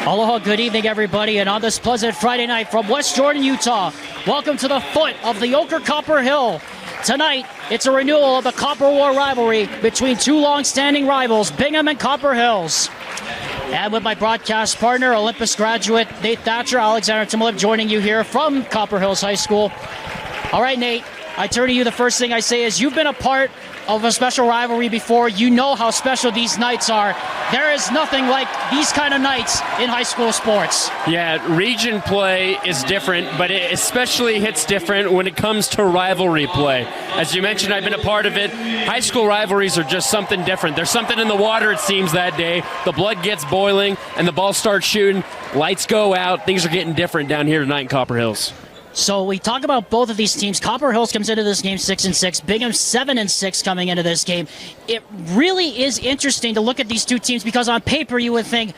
Aloha, good evening, everybody, and on this pleasant Friday night from West Jordan, Utah, welcome to the foot of the Ochre Copper Hill. Tonight, it's a renewal of the Copper War rivalry between two long-standing rivals, Bingham and Copper Hills. And with my broadcast partner, Olympus graduate Nate Thatcher, Alexander Timolip joining you here from Copper Hills High School. All right, Nate, I turn to you. The first thing I say is you've been a part of a special rivalry before. You know how special these nights are. There is nothing like these kind of nights in high school sports. Yeah, region play is different, but it especially hits different when it comes to rivalry play. As you mentioned, I've been a part of it. High school rivalries are just something different. There's something in the water, it seems, that day. The blood gets boiling, and the ball starts shooting. Lights go out. Things are getting different down here tonight in Copper Hills. So we talk about both of these teams. Copper Hills comes into this game 6-6. Bingham 7-6 coming into this game. It really is interesting to look at these two teams because on paper you would think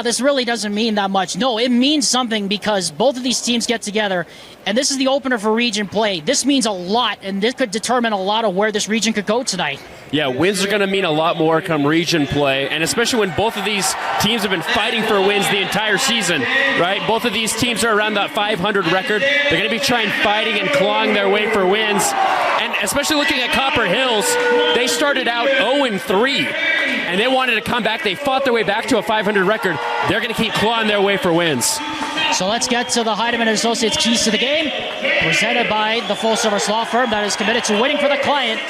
this really doesn't mean that much. No, it means something because both of these teams get together, and this is the opener for region play. This means a lot, and this could determine a lot of where this region could go tonight. Yeah, wins are going to mean a lot more come region play, and especially when both of these teams have been fighting for wins the entire season, right? Both of these teams are around that 500 record. They're going to be fighting and clawing their way for wins. And especially looking at Copper Hills, they started out 0-3, and they wanted to come back. They fought their way back to a 500 record. They're going to keep clawing their way for wins. So let's get to the Heidemann & Associates Keys to the Game, presented by the full-service law firm that is committed to winning for the client.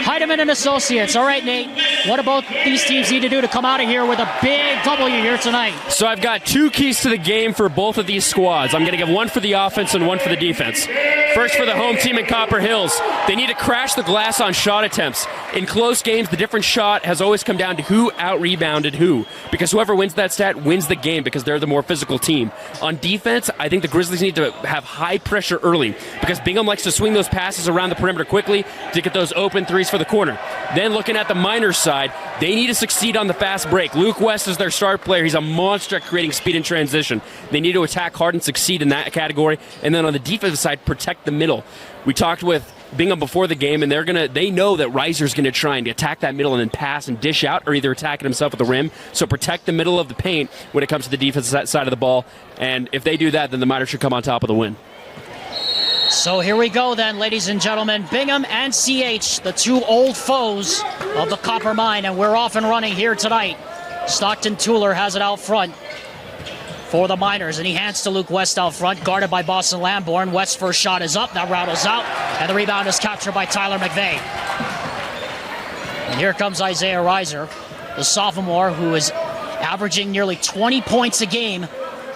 Heidemann & Associates. All right, Nate, what about these teams need to do to come out of here with a big W here tonight? So I've got two keys to the game for both of these squads. I'm going to give one for the offense and one for the defense. First, for the home team in Copper Hills, they need to crash the glass on shot attempts. In close games, the different shot has always come down to who out-rebounded who, because whoever wins that stat wins the game because they're the more physical team. On defense, I think the Grizzlies need to have high pressure early because Bingham likes to swing those passes around the perimeter quickly to get those open threes for the corner. Then looking at the Miners side, they need to succeed on the fast break. Luke West is their star player. He's a monster at creating speed in transition. They need to attack hard and succeed in that category. And then on the defensive side, protect the middle. We talked with Bingham before the game, and they know that Reiser's going to try and attack that middle and then pass and dish out, or either attacking himself at the rim. So protect the middle of the paint when it comes to the defensive side of the ball. And if they do that, then the Miners should come on top of the win. So here we go then, ladies and gentlemen. Bingham and CH, the two old foes of the Copper Mine, and we're off and running here tonight. Stockton Tueller has it out front for the Miners, and he hands to Luke West out front, guarded by Boston Lamborn. West's first shot is up, that rattles out, and the rebound is captured by Tyler McVeigh. And here comes Isaiah Reiser, the sophomore who is averaging nearly 20 points a game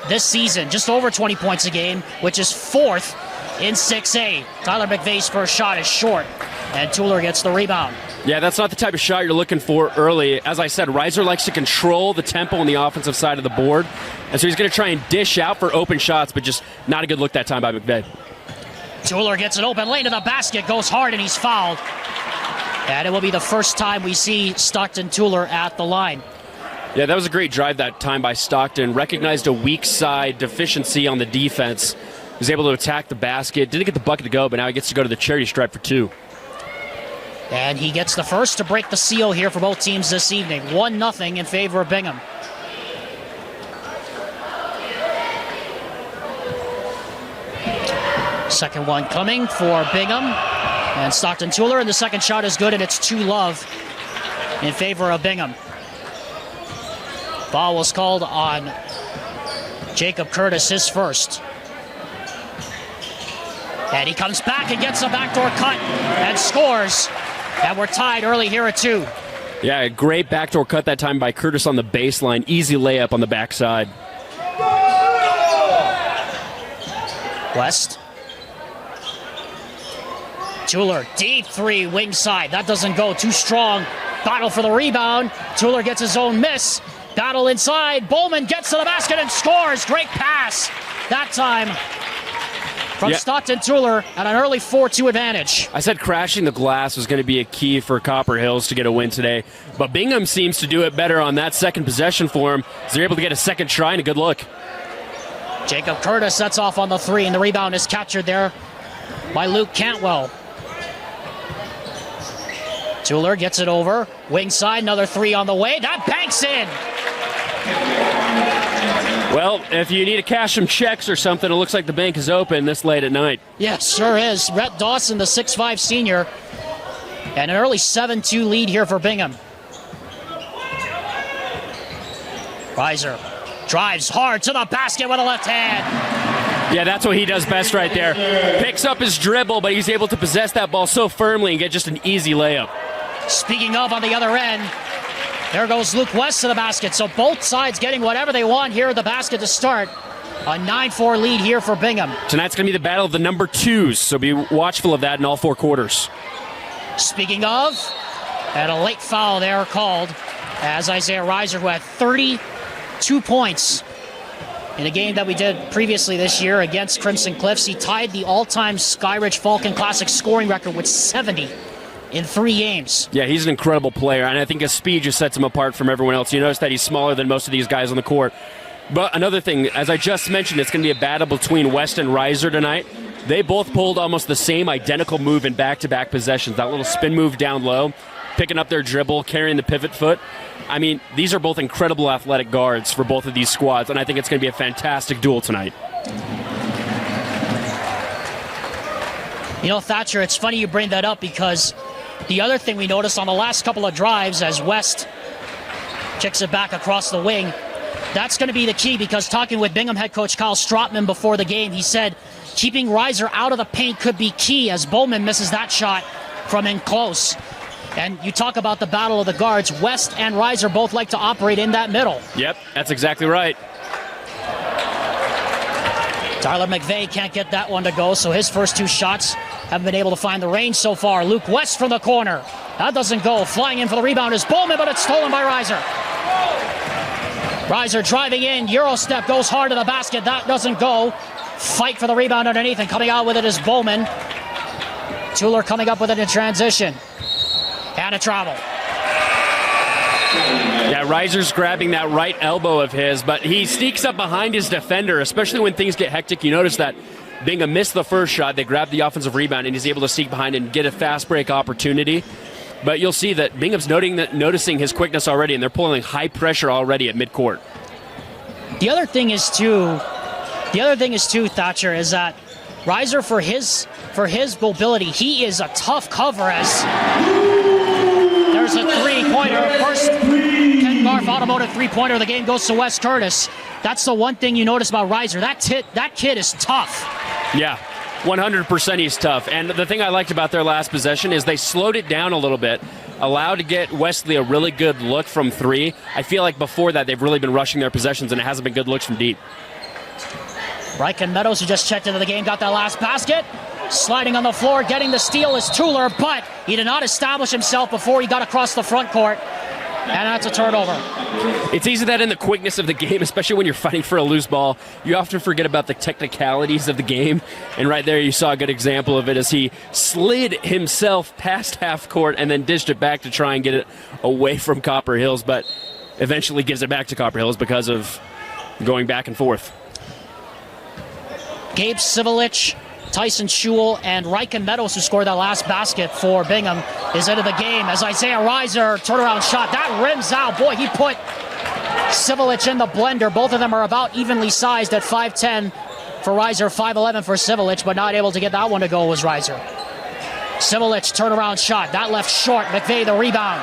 this season, just over 20 points a game, which is fourth in 6A. Tyler McVeigh's first shot is short, and Tueller gets the rebound. Yeah, that's not the type of shot you're looking for early. As I said, Reiser likes to control the tempo on the offensive side of the board, and so he's going to try and dish out for open shots, but just not a good look that time by McVeigh. Tueller gets it open lane to the basket, goes hard, and he's fouled. And it will be the first time we see Stockton Tueller at the line. Yeah, that was a great drive that time by Stockton. Recognized a weak side deficiency on the defense. He was able to attack the basket. Didn't get the bucket to go, but now he gets to go to the charity stripe for two. And he gets the first to break the seal here for both teams this evening. 1-0 in favor of Bingham. Second one coming for Bingham. And Stockton Tueller, and the second shot is good, and it's 2-love in favor of Bingham. Foul was called on Jacob Curtis, his first. And he comes back and gets a backdoor cut and scores. And we're tied early here at 2. Yeah, a great backdoor cut that time by Curtis on the baseline. Easy layup on the backside. West. Tueller, deep three, wing side. That doesn't go, too strong. Battle for the rebound. Tueller gets his own miss. Battle inside. Bowman gets to the basket and scores. Great pass that time from Stockton Tueller at an early 4-2 advantage. I said crashing the glass was going to be a key for Copper Hills to get a win today, but Bingham seems to do it better on that second possession for him. So they're able to get a second try and a good look. Jacob Curtis sets off on the three, and the rebound is captured there by Luke Cantwell. Tueller gets it over. Wing side, another three on the way. That banks in. Well, if you need to cash some checks or something, it looks like the bank is open this late at night. Yeah, sure is. Rhett Dawson, the 6'5 senior, and an early 7-2 lead here for Bingham. Reiser drives hard to the basket with a left hand. Yeah, that's what he does best right there. Picks up his dribble, but he's able to possess that ball so firmly and get just an easy layup. Speaking of, on the other end, there goes Luke West to the basket. So both sides getting whatever they want here at the basket to start. A 9-4 lead here for Bingham. Tonight's going to be the battle of the number 2s, so be watchful of that in all 4 quarters. Speaking of, and a late foul there called as Isaiah Reiser, who had 32 points in a game that we did previously this year against Crimson Cliffs. He tied the all-time Skyridge Falcon Classic scoring record with 70 in 3 games. Yeah, he's an incredible player, and I think his speed just sets him apart from everyone else. You notice that he's smaller than most of these guys on the court. But another thing, as I just mentioned, it's going to be a battle between West and Reiser tonight. They both pulled almost the same identical move in back-to-back possessions. That little spin move down low, picking up their dribble, carrying the pivot foot. I mean, these are both incredible athletic guards for both of these squads, and I think it's going to be a fantastic duel tonight. You know, Thatcher, it's funny you bring that up because the other thing we noticed on the last couple of drives as West kicks it back across the wing, that's going to be the key because talking with Bingham head coach Kyle Strotman before the game, he said keeping Reiser out of the paint could be key as Bowman misses that shot from in close. And you talk about the battle of the guards, West and Reiser both like to operate in that middle. Yep, that's exactly right. Tyler McVeigh can't get that one to go, so his first 2 shots haven't been able to find the range so far. Luke West from the corner. That doesn't go. Flying in for the rebound is Bowman, but it's stolen by Reiser. Reiser driving in, Euro step, goes hard to the basket. That doesn't go. Fight for the rebound underneath, and coming out with it is Bowman. Tuller coming up with it in transition. And a travel. Yeah, Reiser's grabbing that right elbow of his, but he sneaks up behind his defender, especially when things get hectic. You notice that Bingham missed the first shot. They grabbed the offensive rebound, and he's able to sneak behind and get a fast break opportunity. But you'll see that Bingham's noticing his quickness already, and they're pulling high pressure already at midcourt. The other thing is too, Thatcher, is that Reiser, for his mobility, he is a tough cover as there's a 3-pointer. First Ken Garf automotive 3-pointer of the game goes to Wes Curtis. That's the one thing you notice about Reiser. That kid is tough. Yeah, 100% he's tough. And the thing I liked about their last possession is they slowed it down a little bit, allowed to get Wesley a really good look from 3. I feel like before that they've really been rushing their possessions, and it hasn't been good looks from deep. Ryken Meadows, who just checked into the game, got that last basket. Sliding on the floor, getting the steal is Tuller, but he did not establish himself before he got across the front court. And that's a turnover. It's easy that in the quickness of the game, especially when you're fighting for a loose ball, you often forget about the technicalities of the game. And right there you saw a good example of it as he slid himself past half court and then dished it back to try and get it away from Copper Hills, but eventually gives it back to Copper Hills because of going back and forth. Gabe Sivelich, Tyson Schewel, and Ryken Meadows, who scored that last basket for Bingham, is into the game as Isaiah Reiser, turnaround shot. That rims out. Boy, he put Sivelich in the blender. Both of them are about evenly sized at 5'10 for Reiser, 5'11 for Sivelich, but not able to get that one to go was Reiser. Sivelich, turnaround shot. That left short. McVeigh, the rebound.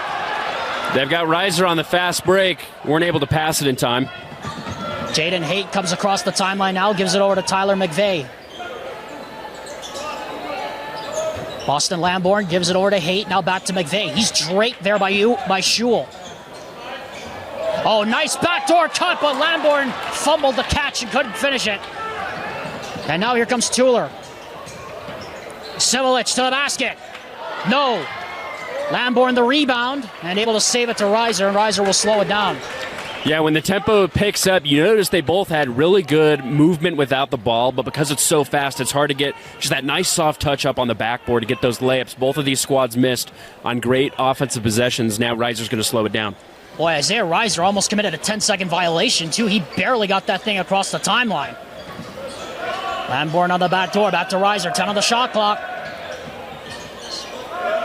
They've got Reiser on the fast break. Weren't able to pass it in time. Jaden Haight comes across the timeline now, gives it over to Tyler McVeigh. Austin Lamborn gives it over to Haight, now back to McVeigh. He's draped there by Schewel. Oh, nice backdoor cut, but Lamborn fumbled the catch and couldn't finish it. And now here comes Tuller. Sivelich to the basket. No. Lamborn the rebound and able to save it to Reiser, and Reiser will slow it down. Yeah, when the tempo picks up, you notice they both had really good movement without the ball, but because it's so fast, it's hard to get just that nice soft touch up on the backboard to get those layups. Both of these squads missed on great offensive possessions. Now Reiser's going to slow it down. Boy, Isaiah Reiser almost committed a 10-second violation, too. He barely got that thing across the timeline. Lamborn on the back door, back to Reiser, 10 on the shot clock.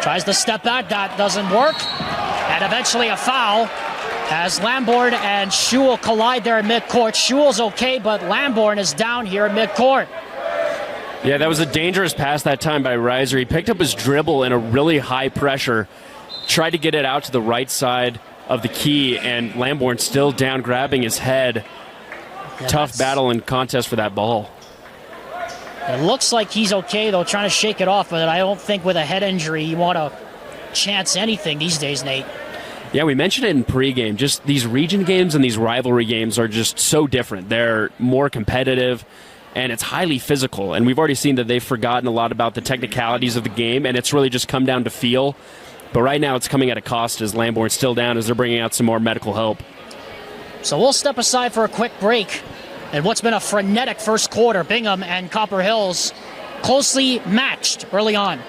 Tries to step back, that doesn't work. And eventually a foul as Lamborn and Schewel collide there in midcourt. Schewel's okay, but Lamborn is down here at midcourt. Yeah, that was a dangerous pass that time by Reiser. He picked up his dribble in a really high pressure, tried to get it out to the right side of the key, and Lamborn still down, grabbing his head. Yeah, tough battle and contest for that ball. It looks like he's okay, though, trying to shake it off, but I don't think with a head injury you want to chance anything these days, Nate. Yeah, we mentioned it in pregame. Just these region games and these rivalry games are just so different. They're more competitive, and it's highly physical. And we've already seen that they've forgotten a lot about the technicalities of the game, and it's really just come down to feel. But right now it's coming at a cost as Lamborn's still down as they're bringing out some more medical help. So we'll step aside for a quick break. And what's been a frenetic first quarter, Bingham and Copper Hills closely matched early on.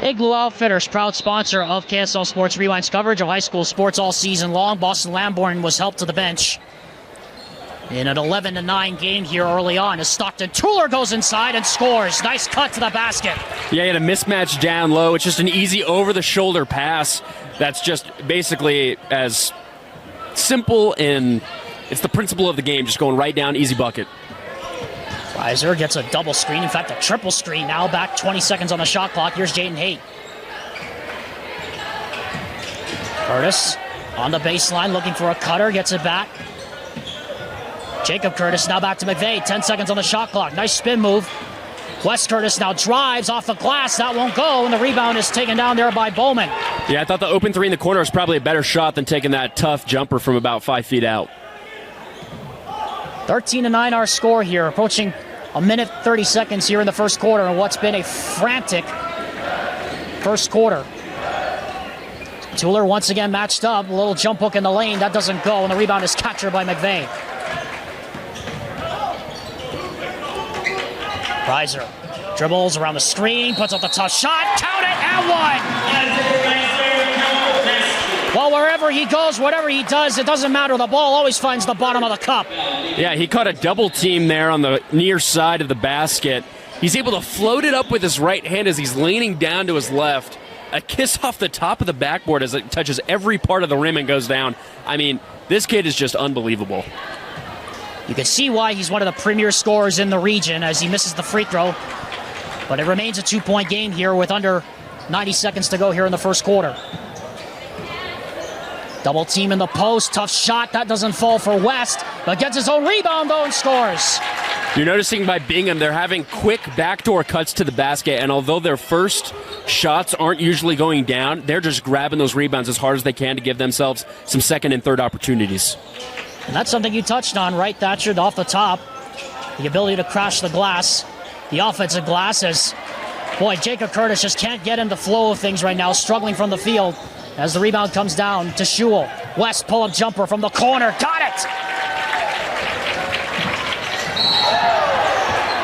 Igloo Outfitters, proud sponsor of KSL Sports Rewind's coverage of high school sports all season long. Boston Lamborn was helped to the bench in an 11-9 game here early on as Stockton Tuller goes inside and scores. Nice cut to the basket. Yeah, he had a mismatch down low. It's just an easy over-the-shoulder pass that's just basically as simple, and it's the principle of the game, just going right down, easy bucket. Reiser gets a double screen, in fact a triple screen now, back 20 seconds on the shot clock. Here's Jaden Haight. Curtis on the baseline looking for a cutter, gets it back. Jacob Curtis now back to McVeigh, 10 seconds on the shot clock. Nice spin move. Wes Curtis now drives off the glass, that won't go, and the rebound is taken down there by Bowman. Yeah, I thought the open three in the corner was probably a better shot than taking that tough jumper from about 5 feet out. 13-9 our score here, approaching a minute 30 seconds here in the first quarter, and what's been a frantic first quarter. Tuller once again matched up, a little jump hook in the lane, that doesn't go, and the rebound is captured by McVeigh. Reiser dribbles around the screen, puts up the tough shot, count it, and one! Well, wherever he goes, whatever he does, it doesn't matter. The ball always finds the bottom of the cup. Yeah, he caught a double team there on the near side of the basket. He's able to float it up with his right hand as he's leaning down to his left. A kiss off the top of the backboard as it touches every part of the rim and goes down. I mean, this kid is just unbelievable. You can see why he's one of the premier scorers in the region as he misses the free throw. But it remains a 2-point game here with under 90 seconds to go here in the first quarter. Double team in the post, tough shot, that doesn't fall for West, but gets his own rebound though and scores. You're noticing by Bingham, they're having quick backdoor cuts to the basket, and although their first shots aren't usually going down, they're just grabbing those rebounds as hard as they can to give themselves some second and third opportunities. And that's something you touched on, right, Thatcher, off the top. The ability to crash the glass, the offensive glass, as, boy, Jacob Curtis just can't get in the flow of things right now, struggling from the field. As the rebound comes down to Schewel. West pull-up jumper from the corner. Got it!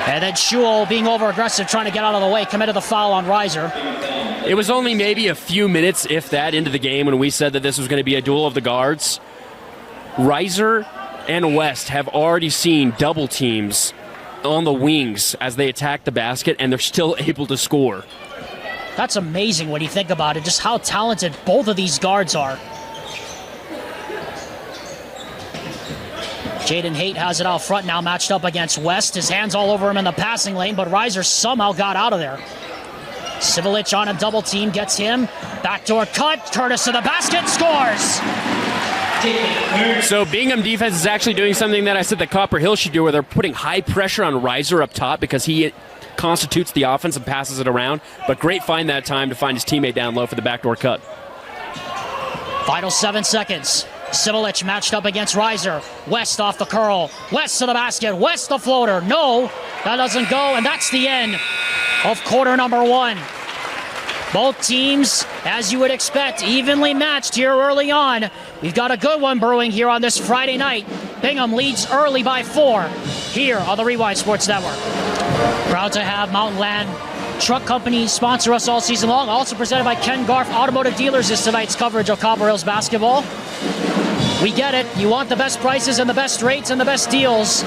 And then Schewel being over-aggressive, trying to get out of the way, committed the foul on Reiser. It was only maybe a few minutes, if that, into the game when we said that this was going to be a duel of the guards. Reiser and West have already seen double teams on the wings as they attack the basket, and they're still able to score. That's amazing when you think about it, just how talented both of these guards are. Jaden Haight has it out front now, matched up against West. His hands all over him in the passing lane, but Reiser somehow got out of there. Sivelich on a double team, gets him. Backdoor cut, Curtis to the basket, scores! So Bingham defense is actually doing something that I said that Copper Hill should do, where they're putting high pressure on Reiser up top because he constitutes the offense and passes it around. But great find that time to find his teammate down low for the backdoor cut. Final 7 seconds. Sivelich matched up against Reiser. West off the curl. West to the basket. West the floater. No, that doesn't go, and that's the end of quarter number one. Both teams, as you would expect, evenly matched here early on. We've got a good one brewing here on this Friday night. Bingham leads early by 4 here on the Rewind Sports Network. Proud to have Mountain Land Truck Company sponsor us all season long. Also presented by Ken Garff Automotive Dealers is tonight's coverage of Copper Hills basketball. We get it. You want the best prices and the best rates and the best deals.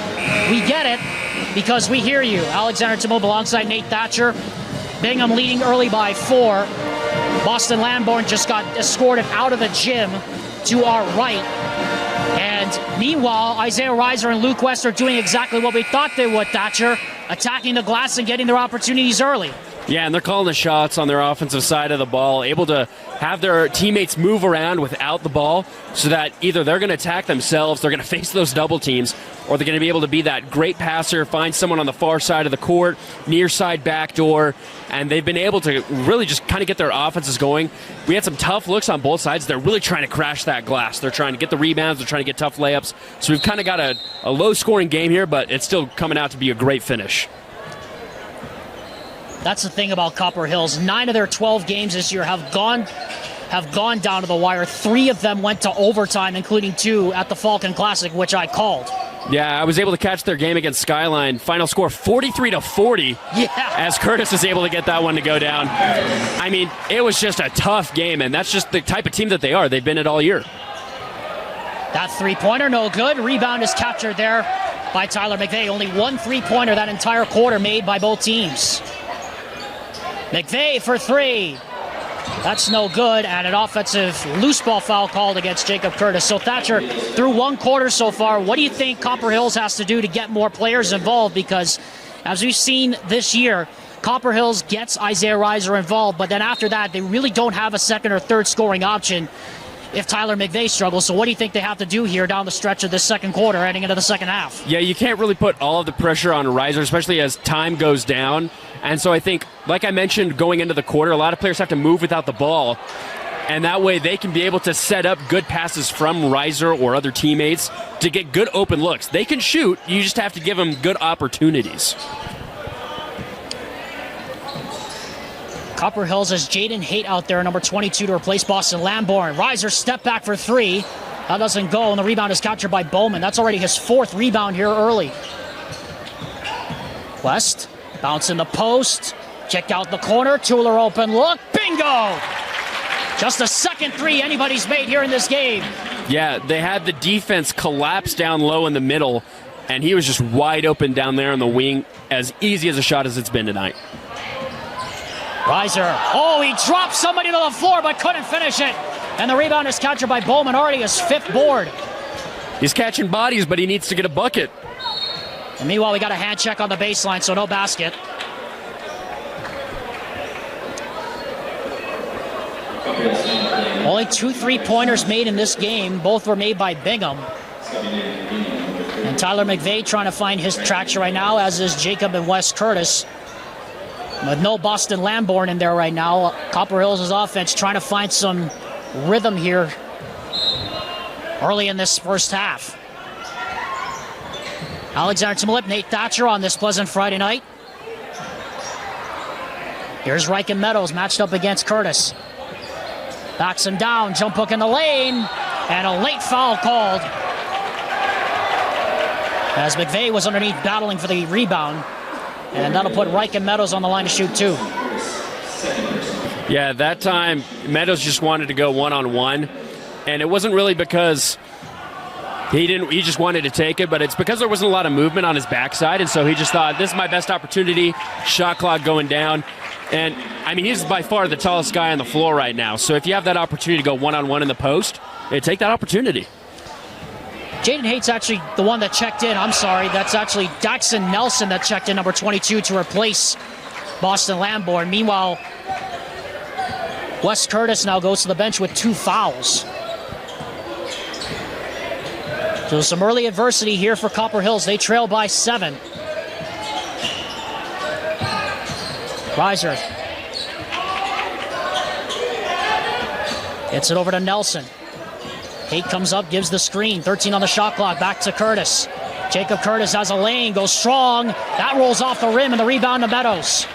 We get it because we hear you. Alexander Timov alongside Nate Thatcher. Bingham leading early by 4. Boston Lamborn just got escorted out of the gym to our right. And meanwhile, Isaiah Reiser and Luke West are doing exactly what we thought they would, Thatcher, attacking the glass and getting their opportunities early. Yeah, and they're calling the shots on their offensive side of the ball, able to have their teammates move around without the ball so that either they're going to attack themselves, they're going to face those double teams, or they're going to be able to be that great passer, find someone on the far side of the court, near side backdoor, and they've been able to really just kind of get their offenses going. We had some tough looks on both sides. They're really trying to crash that glass. They're trying to get the rebounds. They're trying to get tough layups. So we've kind of got a low-scoring game here, but it's still coming out to be a great finish. That's the thing about Copper Hills. 9 of their 12 games this year have gone down to the wire. 3 of them went to overtime, including 2 at the Falcon Classic, which I called. Yeah, I was able to catch their game against Skyline. Final score 43-40. Yeah. As Curtis is able to get that one to go down. I mean, it was just a tough game, and that's just the type of team that they are. They've been it all year. That three-pointer, no good. Rebound is captured there by Tyler McVeigh. Only 1 three-pointer that entire quarter made by both teams. McVeigh for 3. That's no good, and an offensive loose ball foul called against Jacob Curtis. So Thatcher, through 1 quarter so far, what do you think Copper Hills has to do to get more players involved? Because as we've seen this year, Copper Hills gets Isaiah Reiser involved, but then after that, they really don't have a second or third scoring option if Tyler McVeigh struggles. So what do you think they have to do here down the stretch of this second quarter, heading into the second half? Yeah, you can't really put all of the pressure on Reiser, especially as time goes down. And so I think, like I mentioned, going into the quarter, a lot of players have to move without the ball. And that way they can be able to set up good passes from Reiser or other teammates to get good open looks. They can shoot, you just have to give them good opportunities. Copper Hills has Jaden Haight out there, number 22, to replace Boston Lamborn. Reiser step back for 3. That doesn't go, and the rebound is captured by Bowman. That's already his 4th rebound here early. West, bounce in the post. Check out the corner. Tueller open look. Bingo! Just the second 3 anybody's made here in this game. Yeah, they had the defense collapse down low in the middle, and he was just wide open down there on the wing. As easy as a shot as it's been tonight. Reiser, oh, he dropped somebody to the floor but couldn't finish it. And the rebound is captured by Bowman, already his 5th board. He's catching bodies, but he needs to get a bucket. And meanwhile, we got a hand check on the baseline, so no basket. Only 2 3-pointers made in this game. Both were made by Bingham. And Tyler McVeigh trying to find his traction right now, as is Jacob and Wes Curtis. With no Boston Lamborn in there right now, Copper Hills' offense trying to find some rhythm here early in this first half. Alexander Timolip, Nate Thatcher on this pleasant Friday night. Here's Riken Meadows matched up against Curtis. Backs him down, jump hook in the lane, and a late foul called as McVeigh was underneath battling for the rebound. And that'll put Riken Meadows on the line to shoot 2. Yeah, that time Meadows just wanted to go one-on-one, and it wasn't really because he just wanted to take it, but it's because there wasn't a lot of movement on his backside, and so he just thought, this is my best opportunity, shot clock going down. And, I mean, he's by far the tallest guy on the floor right now, so if you have that opportunity to go one-on-one in the post, take that opportunity. Jaden Haight's actually the one that checked in. I'm sorry. That's actually Daxon Nelson that checked in, number 22, to replace Boston Lamborn. Meanwhile, Wes Curtis now goes to the bench with 2 fouls. So some early adversity here for Copper Hills. They trail by 7. Reiser gets it over to Nelson. Haight comes up, gives the screen. 13 on the shot clock. Back to Curtis. Jacob Curtis has a lane, goes strong. That rolls off the rim, and the rebound to Meadows.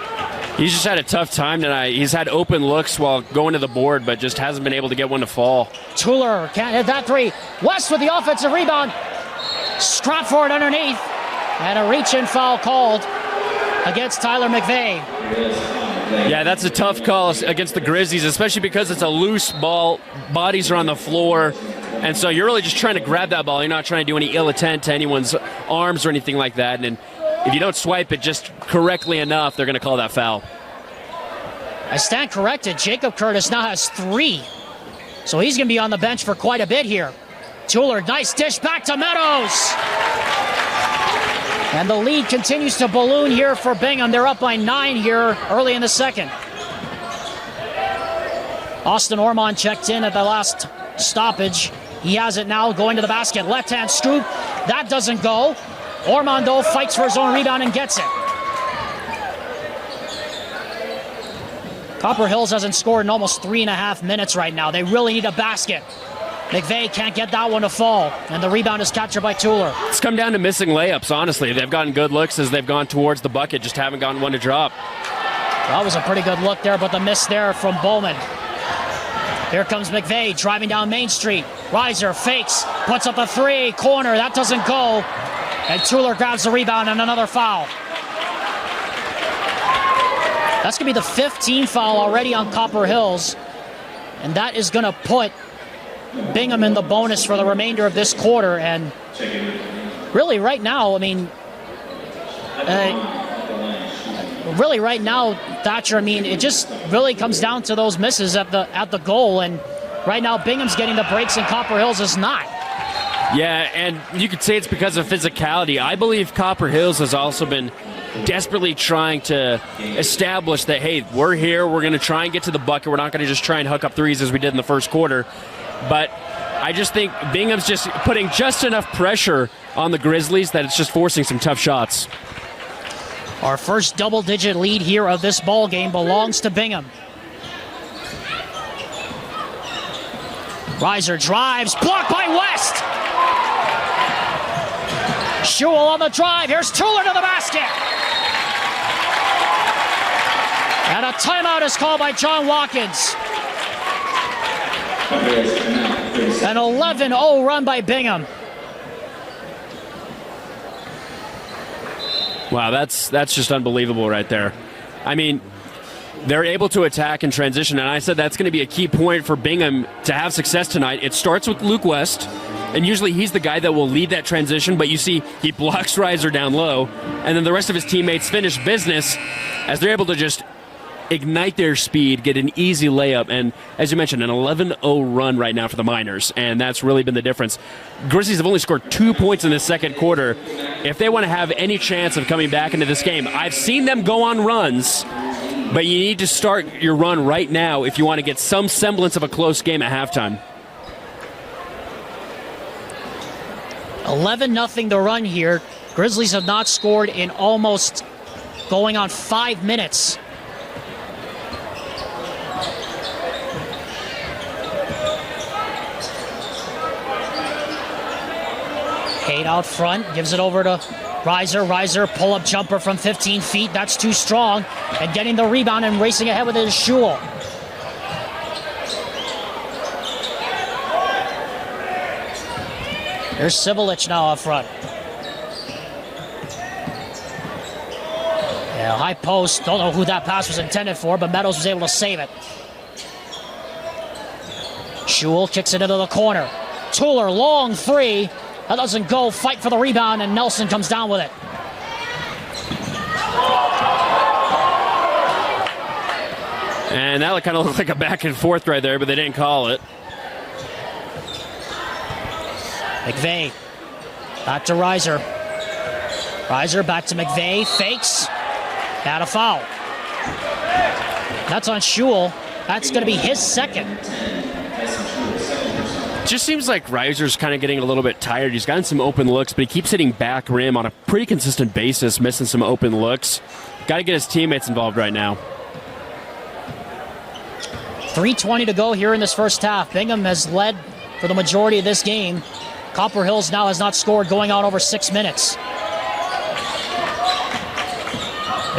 He's just had a tough time tonight. He's had open looks while going to the board, but just hasn't been able to get one to fall. Tuller can't hit that three. West with the offensive rebound. Scrap for it underneath. And a reach-in foul called against Tyler McVeigh. Yeah, that's a tough call against the Grizzlies, especially because it's a loose ball. Bodies are on the floor. And so you're really just trying to grab that ball. You're not trying to do any ill intent to anyone's arms or anything like that. And if you don't swipe it just correctly enough, they're going to call that foul. I stand corrected. Jacob Curtis now has 3. So he's going to be on the bench for quite a bit here. Tuller, nice dish back to Meadows. And the lead continues to balloon here for Bingham. They're up by 9 here early in the second. Austin Ormond checked in at the last stoppage. He has it now going to the basket. Left-hand scoop. That doesn't go. Ormond, though, fights for his own rebound and gets it. Copper Hills hasn't scored in almost 3.5 minutes right now. They really need a basket. McVeigh can't get that one to fall, and the rebound is captured by Tuller. It's come down to missing layups, honestly. They've gotten good looks as they've gone towards the bucket, just haven't gotten one to drop. That was a pretty good look there, but the miss there from Bowman. Here comes McVeigh driving down Main Street. Reiser fakes, puts up a 3, corner, that doesn't go. And Tuller grabs the rebound and another foul. That's going to be the 15th foul already on Copper Hills. And that is going to put Bingham in the bonus for the remainder of this quarter. And really right now, I mean, Thatcher, I mean, it just really comes down to those misses at the goal. And right now, Bingham's getting the breaks and Copper Hills is not. Yeah, and you could say it's because of physicality. I believe Copper Hills has also been desperately trying to establish that, hey, we're here, we're going to try and get to the bucket. We're not going to just try and hook up threes as we did in the first quarter. But I just think Bingham's just putting just enough pressure on the Grizzlies that it's just forcing some tough shots. Our first double-digit lead here of this ball game belongs to Bingham. Reiser drives, blocked by West. Schewel on the drive. Here's Tuller to the basket. And a timeout is called by John Watkins. An 11-0 run by Bingham. Wow, that's just unbelievable right there. I mean, they're able to attack and transition, and I said that's going to be a key point for Bingham to have success tonight. It starts with Luke West, and usually he's the guy that will lead that transition, but you see he blocks Reiser down low, and then the rest of his teammates finish business as they're able to just ignite their speed, get an easy layup, and as you mentioned, an 11-0 run right now for the Miners, and that's really been the difference. Grizzlies have only scored 2 points in the second quarter. If they want to have any chance of coming back into this game, I've seen them go on runs, but you need to start your run right now if you want to get some semblance of a close game at halftime. 11-0 the run here. Grizzlies have not scored in almost going on 5 minutes. Cade out front, gives it over to Reiser. Reiser, pull-up jumper from 15 feet. That's too strong. And getting the rebound and racing ahead with it is Schewel. Here's Sivelich now up front. Yeah, high post. Don't know who that pass was intended for, but Meadows was able to save it. Schewel kicks it into the corner. Tuller, long 3. That doesn't go. Fight for the rebound, and Nelson comes down with it. And that kind of looked like a back and forth right there, but they didn't call it. McVeigh. Back to Reiser. Reiser back to McVeigh. Fakes. Got a foul. That's on Schewel. That's going to be his second. Just seems like Reiser's kind of getting a little bit tired. He's gotten some open looks, but he keeps hitting back rim on a pretty consistent basis, missing some open looks. Got to get his teammates involved right now. 3:20 to go here in this first half. Bingham has led for the majority of this game. Copper Hills now has not scored going on over 6 minutes.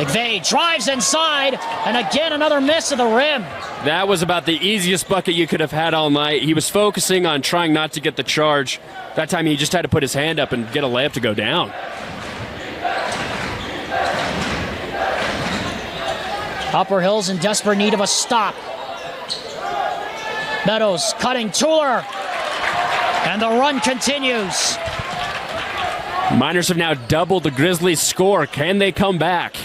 McVay drives inside, and again another miss of the rim. That was about the easiest bucket you could have had all night. He was focusing on trying not to get the charge. That time he just had to put his hand up and get a layup to go down. Copper Hill's in desperate need of a stop. Meadows cutting Tueller, and the run continues. Miners have now doubled the Grizzlies' score. Can they come back?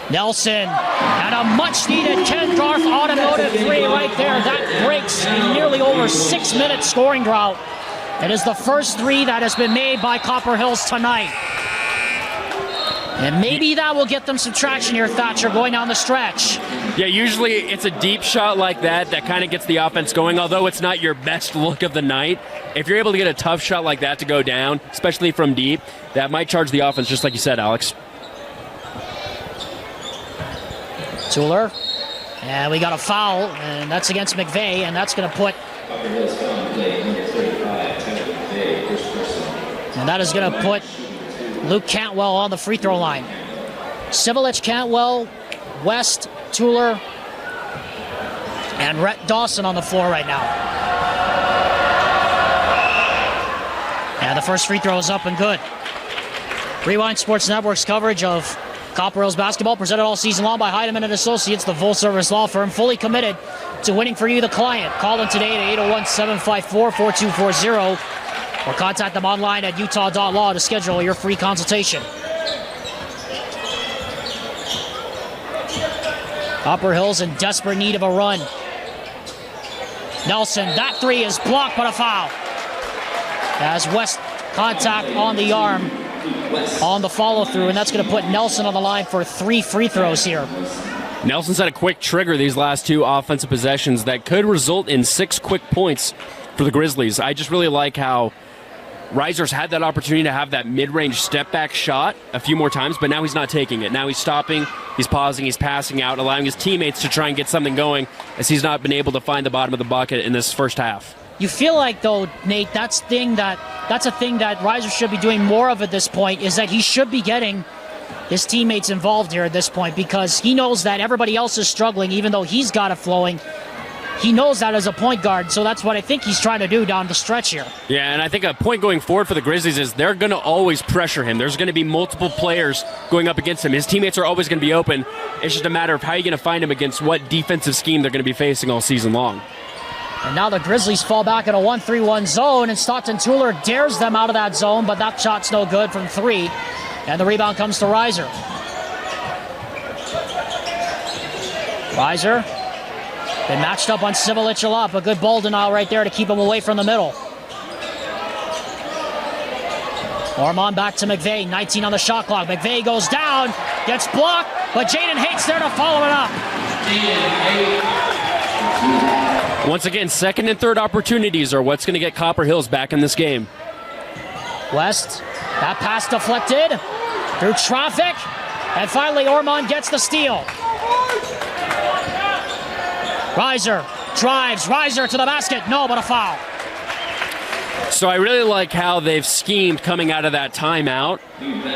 Nelson, and a much-needed Ken Garth automotive three right there. That breaks a nearly over 6-minute scoring drought. It is the first three that has been made by Copper Hills tonight. And maybe that will get them some traction here, Thatcher, going down the stretch. Yeah, usually it's a deep shot like that kind of gets the offense going, although it's not your best look of the night. If you're able to get a tough shot like that to go down, especially from deep, that might charge the offense, just like you said, Alex. Tueller, and we got a foul, and that's against McVay, and that's going to put... And that is going to put Luke Cantwell on the free throw line. Sivelich, Cantwell, West, Tueller, and Rhett Dawson on the floor right now. And the first free throw is up and good. Rewind Sports Network's coverage of Copper Hills basketball, presented all season long by Heidemann and Associates, the full-service law firm, fully committed to winning for you, the client. Call them today at 801-754-4240 or contact them online at utah.law to schedule your free consultation. Copper Hills in desperate need of a run. Nelson, that three is blocked, but a foul. As West contact on the arm on the follow-through, and that's going to put Nelson on the line for 3 free throws here. Nelson's had a quick trigger these last 2 offensive possessions that could result in 6 quick points for the Grizzlies. I just really like how Reiser's had that opportunity to have that mid-range step-back shot a few more times, but now he's not taking it. Now he's stopping, he's pausing, he's passing out, allowing his teammates to try and get something going, as he's not been able to find the bottom of the bucket in this first half. You feel like, though, Nate, that's a thing that Reiser should be doing more of at this point, is that he should be getting his teammates involved here at this point, because he knows that everybody else is struggling, even though he's got it flowing. He knows that as a point guard, so that's what I think he's trying to do down the stretch here. Yeah, and I think a point going forward for the Grizzlies is they're going to always pressure him. There's going to be multiple players going up against him. His teammates are always going to be open. It's just a matter of how you're going to find him against what defensive scheme they're going to be facing all season long. And now the Grizzlies fall back in a 1-3-1 zone, and Stockton Tueller dares them out of that zone, but that shot's no good from 3. And the rebound comes to Reiser. Reiser been matched up on Sivelich a lot, but good ball denial right there to keep him away from the middle. Ormond back to McVay, 19 on the shot clock. McVay goes down, gets blocked, but Jaden Hate's there to follow it up. Once again, second and third opportunities are what's going to get Copper Hills back in this game. West, that pass deflected through traffic, and finally Ormond gets the steal. Reiser drives, Reiser to the basket, no, but a foul. So I really like how they've schemed coming out of that timeout.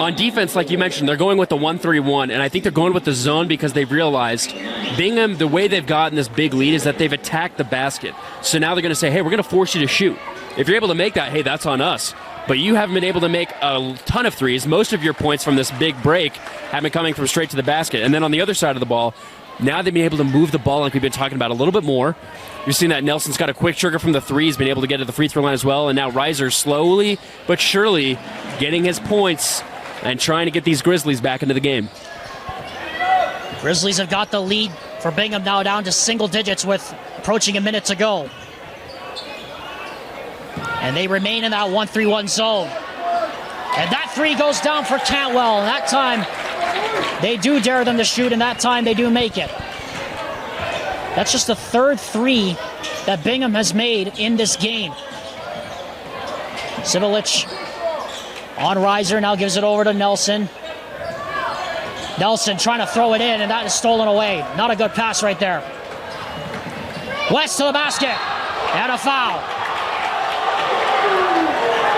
On defense, like you mentioned, they're going with the 1-3-1, and I think they're going with the zone because they've realized Bingham, the way they've gotten this big lead is that they've attacked the basket. So now they're going to say, hey, we're going to force you to shoot. If you're able to make that, hey, that's on us. But you haven't been able to make a ton of threes. Most of your points from this big break have been coming from straight to the basket. And then on the other side of the ball, now they've been able to move the ball like we've been talking about a little bit more. You're seeing that Nelson's got a quick trigger from the 3. He's been able to get to the free throw line as well. And now Reiser slowly but surely getting his points and trying to get these Grizzlies back into the game. Grizzlies have got the lead for Bingham now down to single digits with approaching a minute to go. And they remain in that 1-3-1 zone. And that 3 goes down for Cantwell. And that time, they do dare them to shoot, and that time they do make it. That's just the third 3 that Bingham has made in this game. Sivelich on Reiser, now gives it over to Nelson. Nelson trying to throw it in, and that is stolen away. Not a good pass right there. West to the basket, and a foul.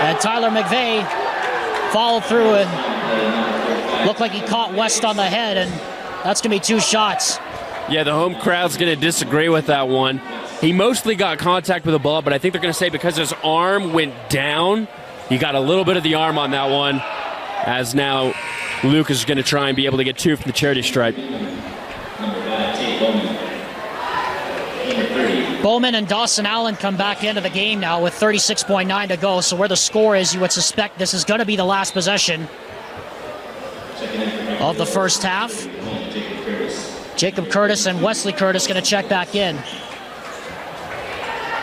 And Tyler McVay followed through and Looked like he caught West on the head, and that's going to be 2 shots. Yeah, the home crowd's going to disagree with that one. He mostly got contact with the ball, but I think they're going to say because his arm went down, he got a little bit of the arm on that one, as now Luke is going to try and be able to get 2 from the charity stripe. Bowman and Dawson Allen come back into the game now with 36.9 to go. So where the score is, you would suspect this is going to be the last possession of the first half. Jacob Curtis and Wesley Curtis going to check back in.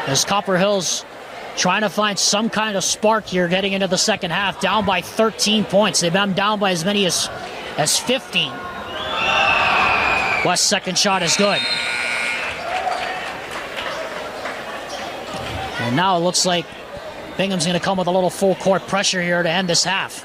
As Copper Hills trying to find some kind of spark here getting into the second half, down by 13 points. They've been down by as many as 15. West's second shot is good. And now it looks like Bingham's going to come with a little full court pressure here to end this half.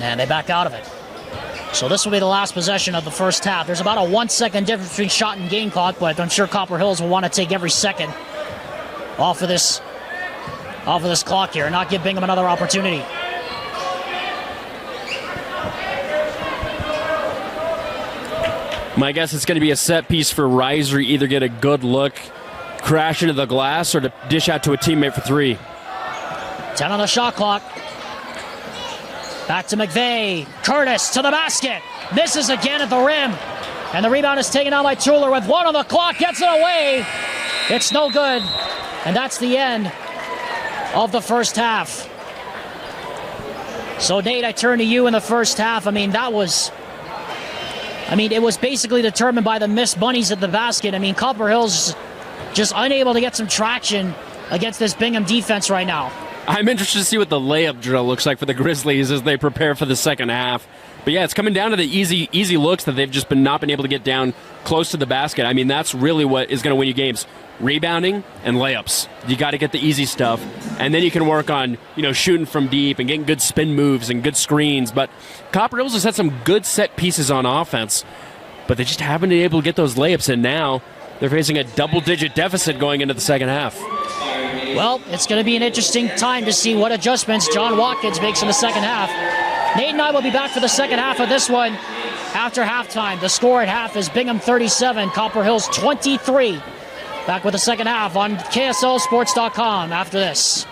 And they back out of it. So this will be the last possession of the first half. There's about a 1 second difference between shot and game clock, but I'm sure Copper Hills will want to take every second off of this clock here and not give Bingham another opportunity. My guess it's going to be a set piece for Reiser, either get a good look, crash into the glass, or to dish out to a teammate for 3. 10 on the shot clock. Back to McVeigh. Curtis to the basket. Misses again at the rim. And the rebound is taken out by Tuller with 1 on the clock. Gets it away. It's no good. And that's the end of the first half. So, Nate, I turn to you in the first half. It was basically determined by the missed bunnies at the basket. Copper Hills just unable to get some traction against this Bingham defense right now. I'm interested to see what the layup drill looks like for the Grizzlies as they prepare for the second half. But yeah, it's coming down to the easy looks that they've just not been able to get down close to the basket. That's really what is going to win you games. Rebounding and layups. You got to get the easy stuff, and then you can work on shooting from deep and getting good spin moves and good screens. But Copper Hills has had some good set pieces on offense, but they just haven't been able to get those layups in. Now they're facing a double-digit deficit going into the second half. Well, it's going to be an interesting time to see what adjustments John Watkins makes in the second half. Nate and I will be back for the second half of this one after halftime. The score at half is Bingham 37, Copper Hills 23. Back with the second half on KSLSports.com after this.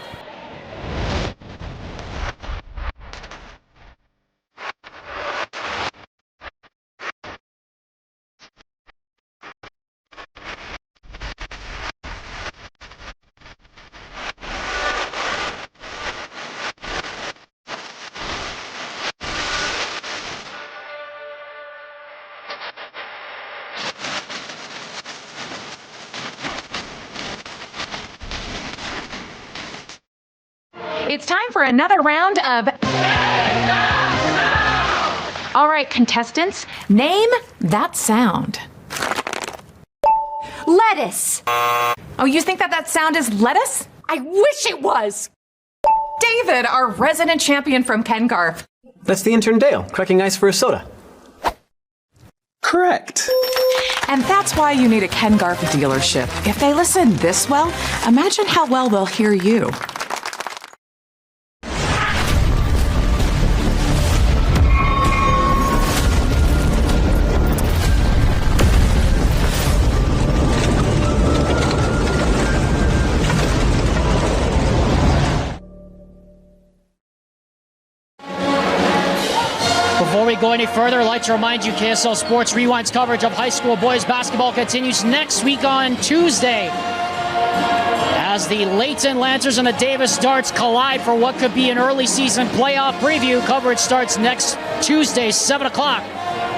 It's time for another round of... All right, contestants, name that sound. Lettuce. Oh, you think that sound is lettuce? I wish it was. David, our resident champion from Ken Garf. That's the intern Dale, cracking ice for a soda. Correct. And that's why you need a Ken Garf dealership. If they listen this well, imagine how well they'll hear you. Before we go any further, I'd like to remind you KSL Sports Rewind's coverage of high school boys basketball continues next week on Tuesday as the Layton Lancers and the Davis Darts collide for what could be an early season playoff preview. Coverage starts next Tuesday, 7 o'clock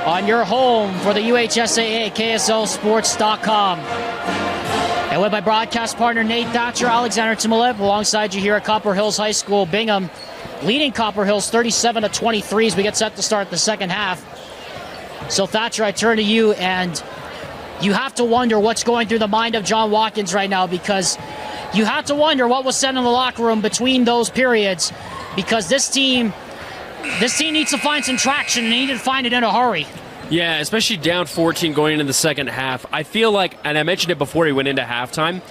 on your home for the UHSAA, KSLSports.com. And with my broadcast partner Nate Thatcher, Alexander Timolev, alongside you here at Copper Hills High School, Bingham leading Copper Hills 37-23 as we get set to start the second half. So Thatcher, I turn to you, and you have to wonder what's going through the mind of John Watkins right now, because you have to wonder what was said in the locker room between those periods, because this team needs to find some traction, and they need to find it in a hurry. Yeah, especially down 14 going into the second half. I feel like, and I mentioned it before he went into halftime,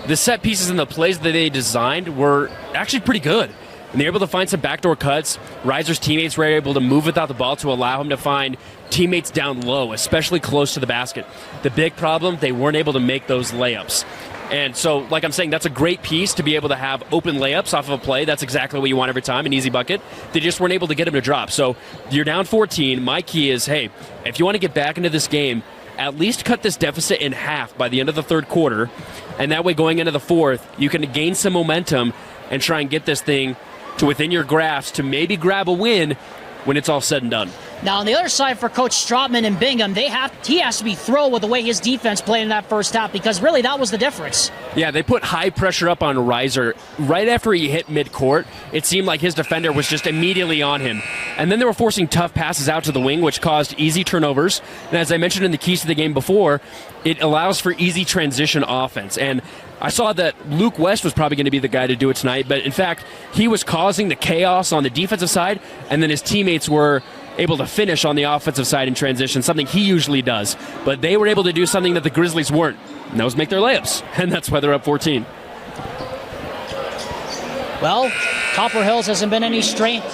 the set pieces and the plays that they designed were actually pretty good. And they were able to find some backdoor cuts. Reiser's teammates were able to move without the ball to allow him to find teammates down low, especially close to the basket. The big problem, they weren't able to make those layups. And so, like I'm saying, that's a great piece to be able to have open layups off of a play. That's exactly what you want every time, an easy bucket. They just weren't able to get him to drop. So you're down 14. My key is, hey, if you want to get back into this game, at least cut this deficit in half by the end of the third quarter. And that way, going into the fourth, you can gain some momentum and try and get this thing to within your grasp to maybe grab a win when it's all said and done. Now, on the other side for Coach Stratman and Bingham, he has to be thrilled with the way his defense played in that first half, because really that was the difference. Yeah, they put high pressure up on Reiser. Right after he hit midcourt, it seemed like his defender was just immediately on him. And then they were forcing tough passes out to the wing, which caused easy turnovers. And as I mentioned in the keys to the game before, it allows for easy transition offense. And I saw that Luke West was probably going to be the guy to do it tonight, but in fact, he was causing the chaos on the defensive side, and then his teammates were able to finish on the offensive side in transition, something he usually does. But they were able to do something that the Grizzlies weren't, and that was make their layups, and that's why they're up 14. Well, Copper Hills hasn't been any stranger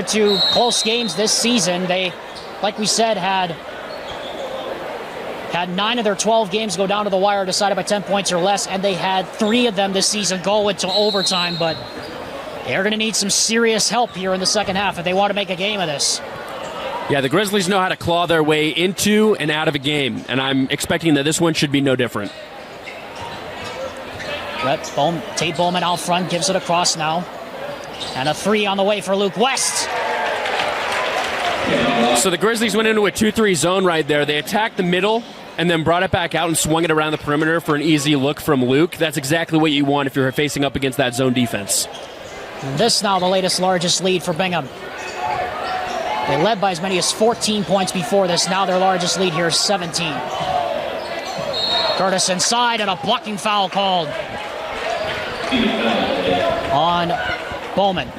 to close games this season. They, like we said, had 9 of their 12 games go down to the wire decided by 10 points or less, and they had 3 of them this season go into overtime. But they're going to need some serious help here in the second half if they want to make a game of this. Yeah, the Grizzlies know how to claw their way into and out of a game, and I'm expecting that this one should be no different. Tate Bowman out front, gives it across now. And a 3 on the way for Luke West. So the Grizzlies went into a 2-3 zone right there. They attacked the middle and then brought it back out and swung it around the perimeter for an easy look from Luke. That's exactly what you want if you're facing up against that zone defense. And this now the latest largest lead for Bingham. They led by as many as 14 points before this. Now their largest lead here is 17. Curtis inside, and a blocking foul called on Bowman.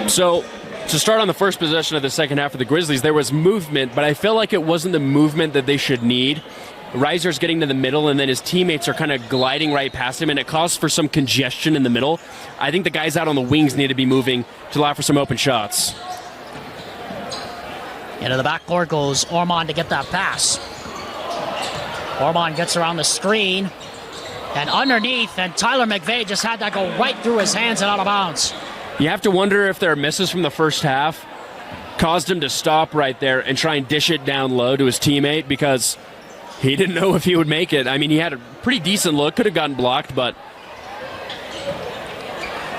So to start on the first possession of the second half of the Grizzlies, there was movement, but I feel like it wasn't the movement that they should need. Reiser's getting to the middle, and then his teammates are kind of gliding right past him, and it caused for some congestion in the middle. I think the guys out on the wings need to be moving to allow for some open shots. Into the backcourt goes Ormond to get that pass. Ormond gets around the screen, and underneath, and Tyler McVeigh just had that go right through his hands and out of bounds. You have to wonder if their misses from the first half caused him to stop right there and try and dish it down low to his teammate, because he didn't know if he would make it. I mean, he had a pretty decent look, could have gotten blocked, but...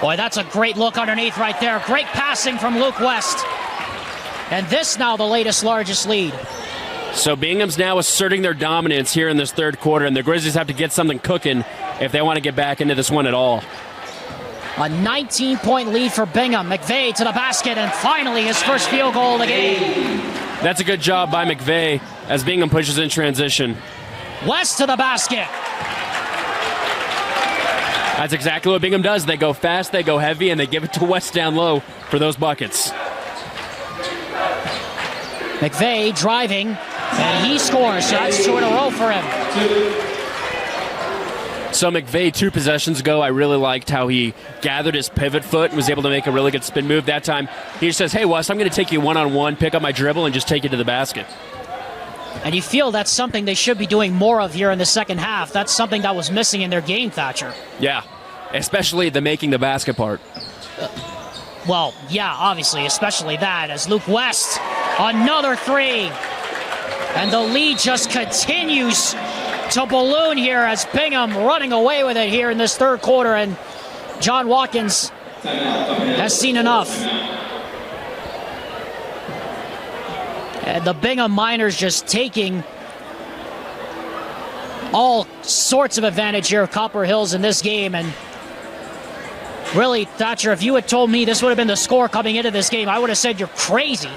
Boy, that's a great look underneath right there. Great passing from Luke West. And this now the latest largest lead. So Bingham's now asserting their dominance here in this third quarter, and the Grizzlies have to get something cooking if they want to get back into this one at all. A 19-point lead for Bingham. McVeigh to the basket, and finally his first field goal of the game. That's a good job by McVeigh as Bingham pushes in transition. West to the basket. That's exactly what Bingham does. They go fast, they go heavy, and they give it to West down low for those buckets. McVeigh driving, and he scores. So that's 2 in a row for him. So McVeigh, 2 possessions ago, I really liked how he gathered his pivot foot and was able to make a really good spin move. That time, he just says, hey, Wes, I'm going to take you one-on-one, pick up my dribble, and just take you to the basket. And you feel that's something they should be doing more of here in the second half. That's something that was missing in their game, Thatcher. Yeah, especially the making the basket part. Well, yeah, obviously, especially that, as Luke West, another 3. And the lead just continues to balloon here as Bingham running away with it here in this third quarter, and John Watkins has seen enough. And the Bingham Miners just taking all sorts of advantage here of Copper Hills in this game, and really, Thatcher, if you had told me this would have been the score coming into this game, I would have said you're crazy.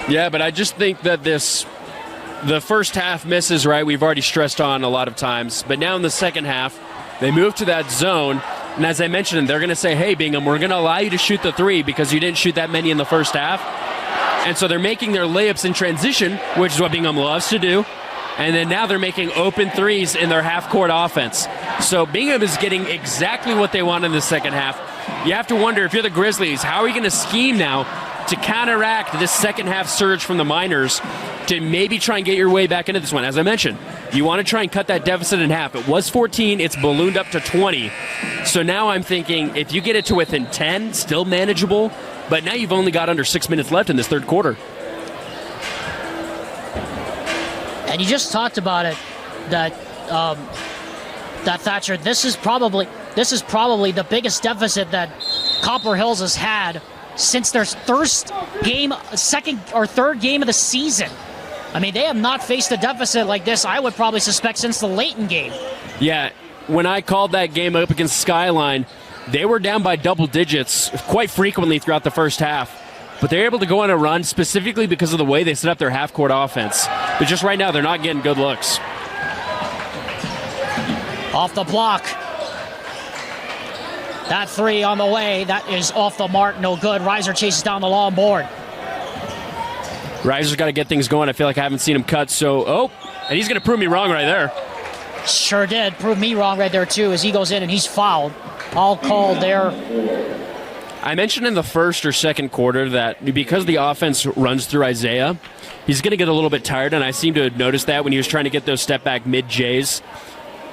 Yeah, but I just think that the first half misses, right, we've already stressed on a lot of times. But now in the second half, they move to that zone. And as I mentioned, they're going to say, hey, Bingham, we're going to allow you to shoot the 3 because you didn't shoot that many in the first half. And so they're making their layups in transition, which is what Bingham loves to do. And then now they're making open threes in their half-court offense. So Bingham is getting exactly what they want in the second half. You have to wonder, if you're the Grizzlies, how are you going to scheme now to counteract this second-half surge from the Miners to maybe try and get your way back into this one? As I mentioned, you want to try and cut that deficit in half. It was 14. It's ballooned up to 20. So now I'm thinking, if you get it to within 10, still manageable. But now you've only got under 6 minutes left in this third quarter. And you just talked about it, that Thatcher. This is probably the biggest deficit that Copper Hills has had since their second or third game of the season. I mean, they have not faced a deficit like this, I would probably suspect, since the Layton game. Yeah, when I called that game up against Skyline, they were down by double digits quite frequently throughout the first half. But they're able to go on a run specifically because of the way they set up their half-court offense. But just right now, they're not getting good looks. Off the block. That three on the way. That is off the mark. No good. Reiser chases down the long board. Reiser's got to get things going. I feel like I haven't seen him cut. And he's going to prove me wrong right there. Sure did. Prove me wrong right there, too, as he goes in and he's fouled. All called there. I mentioned in the first or second quarter that because the offense runs through Isaiah, he's going to get a little bit tired, and I seem to have noticed that when he was trying to get those step-back mid-Js.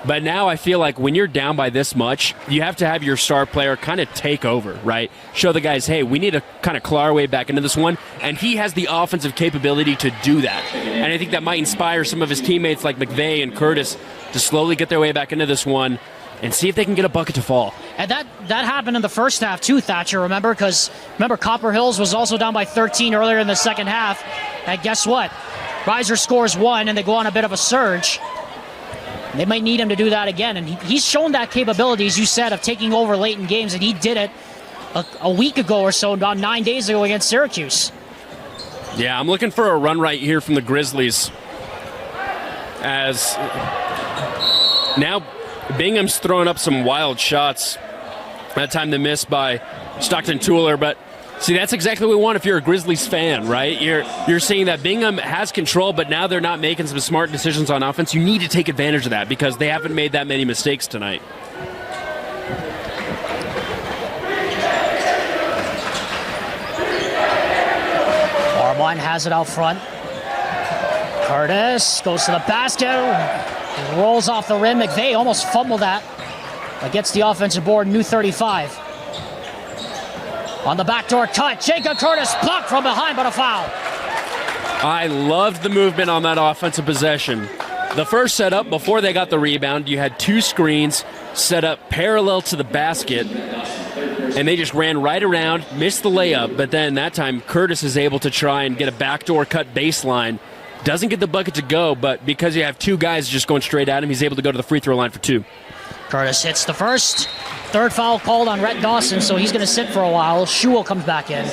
But now I feel like when you're down by this much, you have to have your star player kind of take over, right? Show the guys, hey, we need to kind of claw our way back into this one, and he has the offensive capability to do that. And I think that might inspire some of his teammates like McVeigh and Curtis to slowly get their way back into this one and see if they can get a bucket to fall. And that happened in the first half too, Thatcher, remember? Because remember, Copper Hills was also down by 13 earlier in the second half. And guess what? Reiser scores one, and they go on a bit of a surge. They might need him to do that again. And he's shown that capability, as you said, of taking over late in games. And he did it a week ago or so, about 9 days ago against Syracuse. Yeah, I'm looking for a run right here from the Grizzlies. As now Bingham's throwing up some wild shots. That time they missed by Stockton Tueller, but see, that's exactly what we want if you're a Grizzlies fan, right? You're seeing that Bingham has control, but now they're not making some smart decisions on offense. You need to take advantage of that because they haven't made that many mistakes tonight. Armand has it out front. Curtis goes to the basket. Rolls off the rim. McVeigh almost fumbled that. But gets the offensive board, new 35. On the backdoor cut, Jacob Curtis blocked from behind, but a foul. I loved the movement on that offensive possession. The first setup, before they got the rebound, you had two screens set up parallel to the basket, and they just ran right around, missed the layup, but then that time Curtis is able to try and get a backdoor cut baseline. Doesn't get the bucket to go, but because you have two guys just going straight at him, he's able to go to the free throw line for two. Curtis hits the first. Third foul called on Rhett Dawson, so he's going to sit for a while. Shewell comes back in.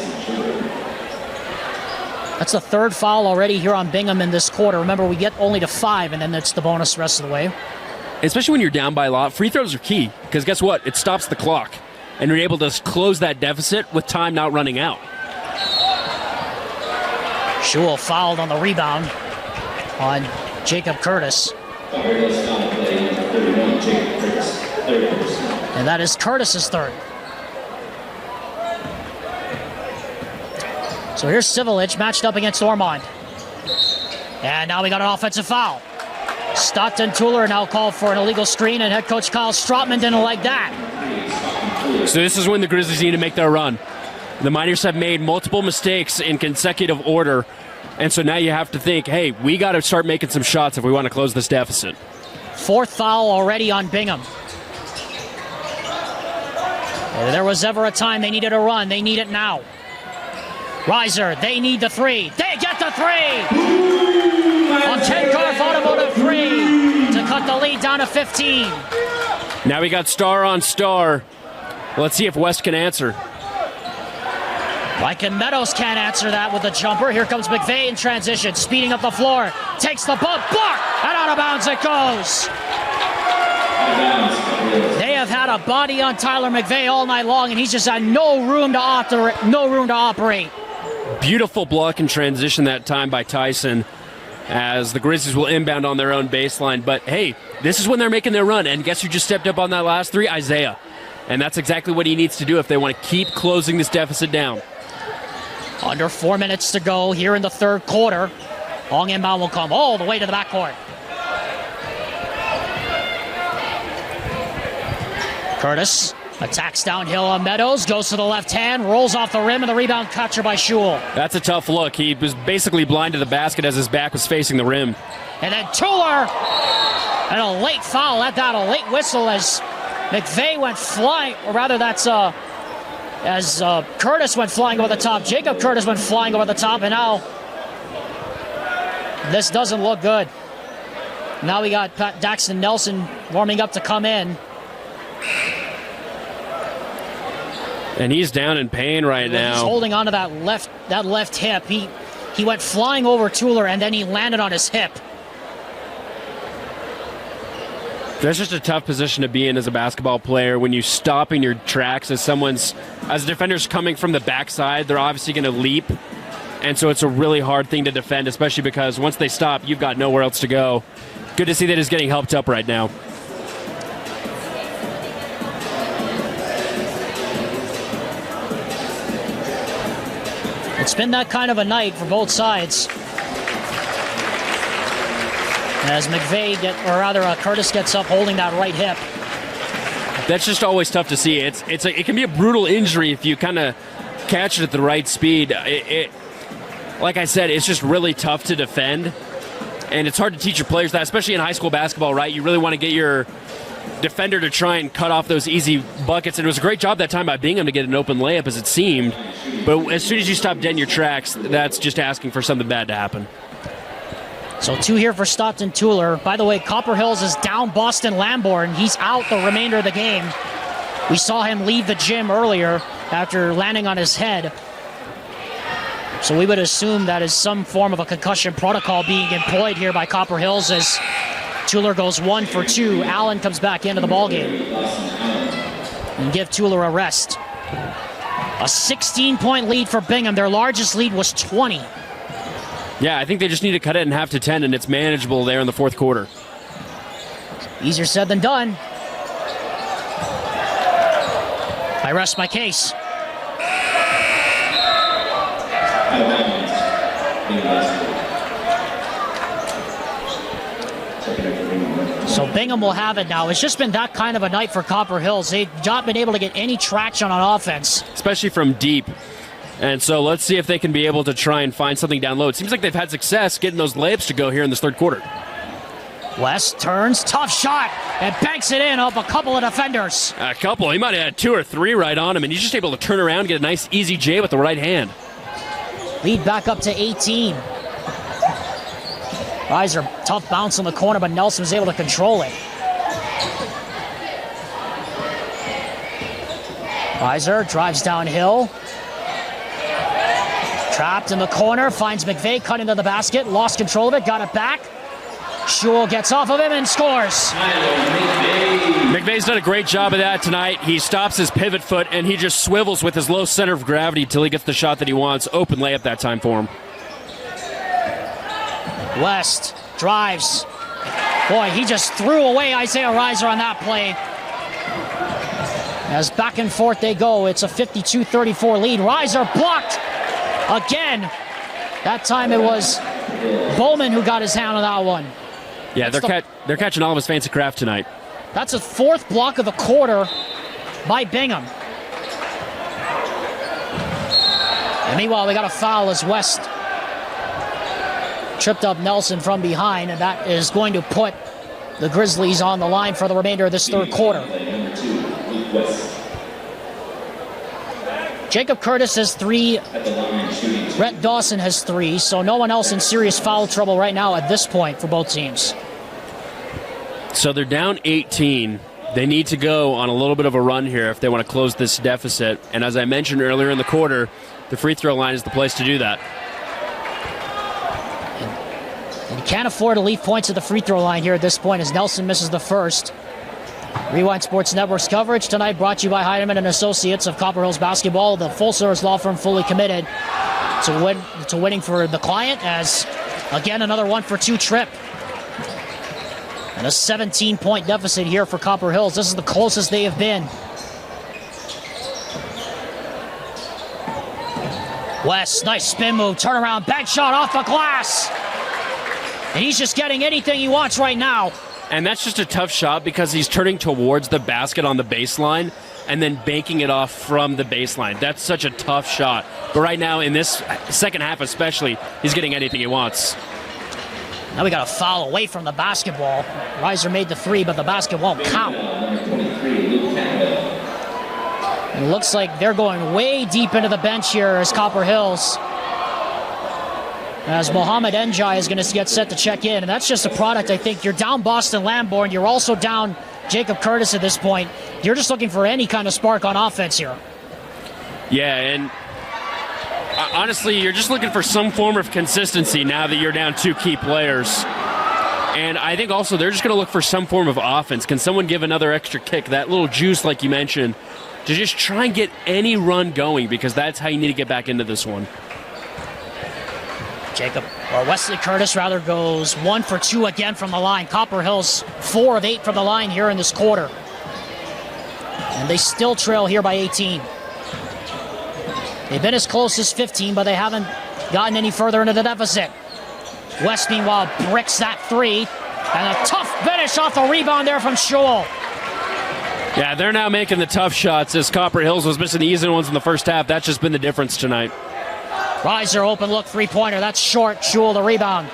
That's the third foul already here on Bingham in this quarter. Remember, we get only to 5, and then it's the bonus the rest of the way. Especially when you're down by a lot, free throws are key, because guess what? It stops the clock, and you're able to close that deficit with time not running out. Shewell fouled on the rebound on Jacob Curtis. And that is Curtis's third. So here's Civilich matched up against Ormond. And now we got an offensive foul. Stockton Tueller now called for an illegal screen, and head coach Kyle Stroutman didn't like that. So this is when the Grizzlies need to make their run. The Miners have made multiple mistakes in consecutive order, and so now you have to think, hey, we got to start making some shots if we want to close this deficit. Fourth foul already on Bingham. If there was ever a time they needed a run, they need it now. Reiser, they need the three. They get the three! On Ken Garf Automotive 3 to cut the lead down to 15. Now we got star on star. Let's see if West can answer. Lycan Meadows can't answer that with a jumper. Here comes McVeigh in transition, speeding up the floor. Takes the bump, block, and out of bounds it goes. They have had a body on Tyler McVeigh all night long, and he's just had no room to operate. Beautiful block and transition that time by Tyson as the Grizzlies will inbound on their own baseline. But, hey, this is when they're making their run. And guess who just stepped up on that last three? Isaiah. And that's exactly what he needs to do if they want to keep closing this deficit down. Under 4 minutes to go here in the third quarter. Long inbound will come all the way to the backcourt. Curtis attacks downhill on Meadows, goes to the left hand, rolls off the rim, and the rebound captured by Shule. That's a tough look. He was basically blind to the basket as his back was facing the rim. And then Tuller, and a late foul, let down a late whistle as McVay went flying, or rather that's as Curtis went flying over the top. Jacob Curtis went flying over the top, and now this doesn't look good. Now we got Daxton Nelson warming up to come in. And he's down in pain right now. He's holding onto that left hip. He went flying over Tuller, and then he landed on his hip. That's just a tough position to be in as a basketball player when you stop in your tracks as a defender's coming from the backside. They're obviously going to leap, and so it's a really hard thing to defend, especially because once they stop, you've got nowhere else to go. Good to see that he's getting helped up right now. It's been that kind of a night for both sides. As McVay Curtis gets up holding that right hip. That's just always tough to see. It can be a brutal injury if you kind of catch it at the right speed. Like I said, it's just really tough to defend, and it's hard to teach your players that, especially in high school basketball, right? You really want to get your defender to try and cut off those easy buckets, and it was a great job that time by Bingham to get an open layup as it seemed, but as soon as you stop dead in your tracks, that's just asking for something bad to happen. So 2 here for Stockton Tuller. By the way, Copper Hills is down Boston Lamborn. He's out the remainder of the game. We saw him leave the gym earlier after landing on his head. So we would assume that is some form of a concussion protocol being employed here by Copper Hills as Tuller goes 1 for 2. Allen comes back into the ballgame and give Tuller a rest. A 16-point lead for Bingham. Their largest lead was 20. Yeah, I think they just need to cut it in half to 10, and it's manageable there in the fourth quarter. Easier said than done. I rest my case. So Bingham will have it now. It's just been that kind of a night for Copper Hills. They've not been able to get any traction on offense. Especially from deep. And so let's see if they can be able to try and find something down low. It seems like they've had success getting those layups to go here in this third quarter. West turns, tough shot, and banks it in off a couple of defenders. A couple. He might have had 2 or 3 right on him, and he's just able to turn around and get a nice easy J with the right hand. Lead back up to 18. Reiser, tough bounce in the corner, but Nelson was able to control it. Reiser drives downhill. Trapped in the corner, finds McVay, cut into the basket, lost control of it, got it back. Shule gets off of him and scores. McVay's done a great job of that tonight. He stops his pivot foot, and he just swivels with his low center of gravity till he gets the shot that he wants. Open layup that time for him. West drives. Boy, he just threw away Isaiah Reiser on that play. As back and forth they go, it's a 52-34 lead. Reiser blocked again. That time it was Bowman who got his hand on that one. Yeah, they're catching all of his fancy craft tonight. That's a 4th block of the quarter by Bingham. And meanwhile, we got a foul as West tripped up Nelson from behind, and that is going to put the Grizzlies on the line for the remainder of this third quarter. Jacob Curtis has 3. Rhett Dawson has 3, so no one else in serious foul trouble right now at this point for both teams. So they're down 18. They need to go on a little bit of a run here if they want to close this deficit. And as I mentioned earlier in the quarter, the free throw line is the place to do that. And you can't afford to leave points at the free throw line here at this point as Nelson misses the first. Rewind Sports Network's coverage tonight brought to you by Heidemann and Associates of Copper Hills Basketball, the full-service law firm fully committed to winning for the client, as again another 1-for-2 trip. And a 17-point deficit here for Copper Hills. This is the closest they have been. West, nice spin move, turnaround, bank shot off the glass. And he's just getting anything he wants right now. And that's just a tough shot because he's turning towards the basket on the baseline and then banking it off from the baseline. That's such a tough shot. But right now, in this second half especially, he's getting anything he wants. Now we got a foul away from the basketball. Reiser made the three, but the basket won't count. It looks like they're going way deep into the bench here as Copper Hills. As Mohamed Njai is going to get set to check in. And that's just a product, I think. You're down Boston Lamborn. You're also down Jacob Curtis at this point. You're just looking for any kind of spark on offense here. Yeah, and honestly, you're just looking for some form of consistency now that you're down 2 key players. And I think also they're just going to look for some form of offense. Can someone give another extra kick, that little juice like you mentioned, to just try and get any run going, because that's how you need to get back into this one. Wesley Curtis rather goes 1 for 2 again from the line. Copper Hills 4 of 8 from the line here in this quarter. And they still trail here by 18. They've been as close as 15, but they haven't gotten any further into the deficit. West, meanwhile, bricks that three. And a tough finish off the rebound there from Schul. Yeah, they're now making the tough shots as Copper Hills was missing the easy ones in the first half. That's just been the difference tonight. Reiser open look three-pointer. That's short. Schul the rebound.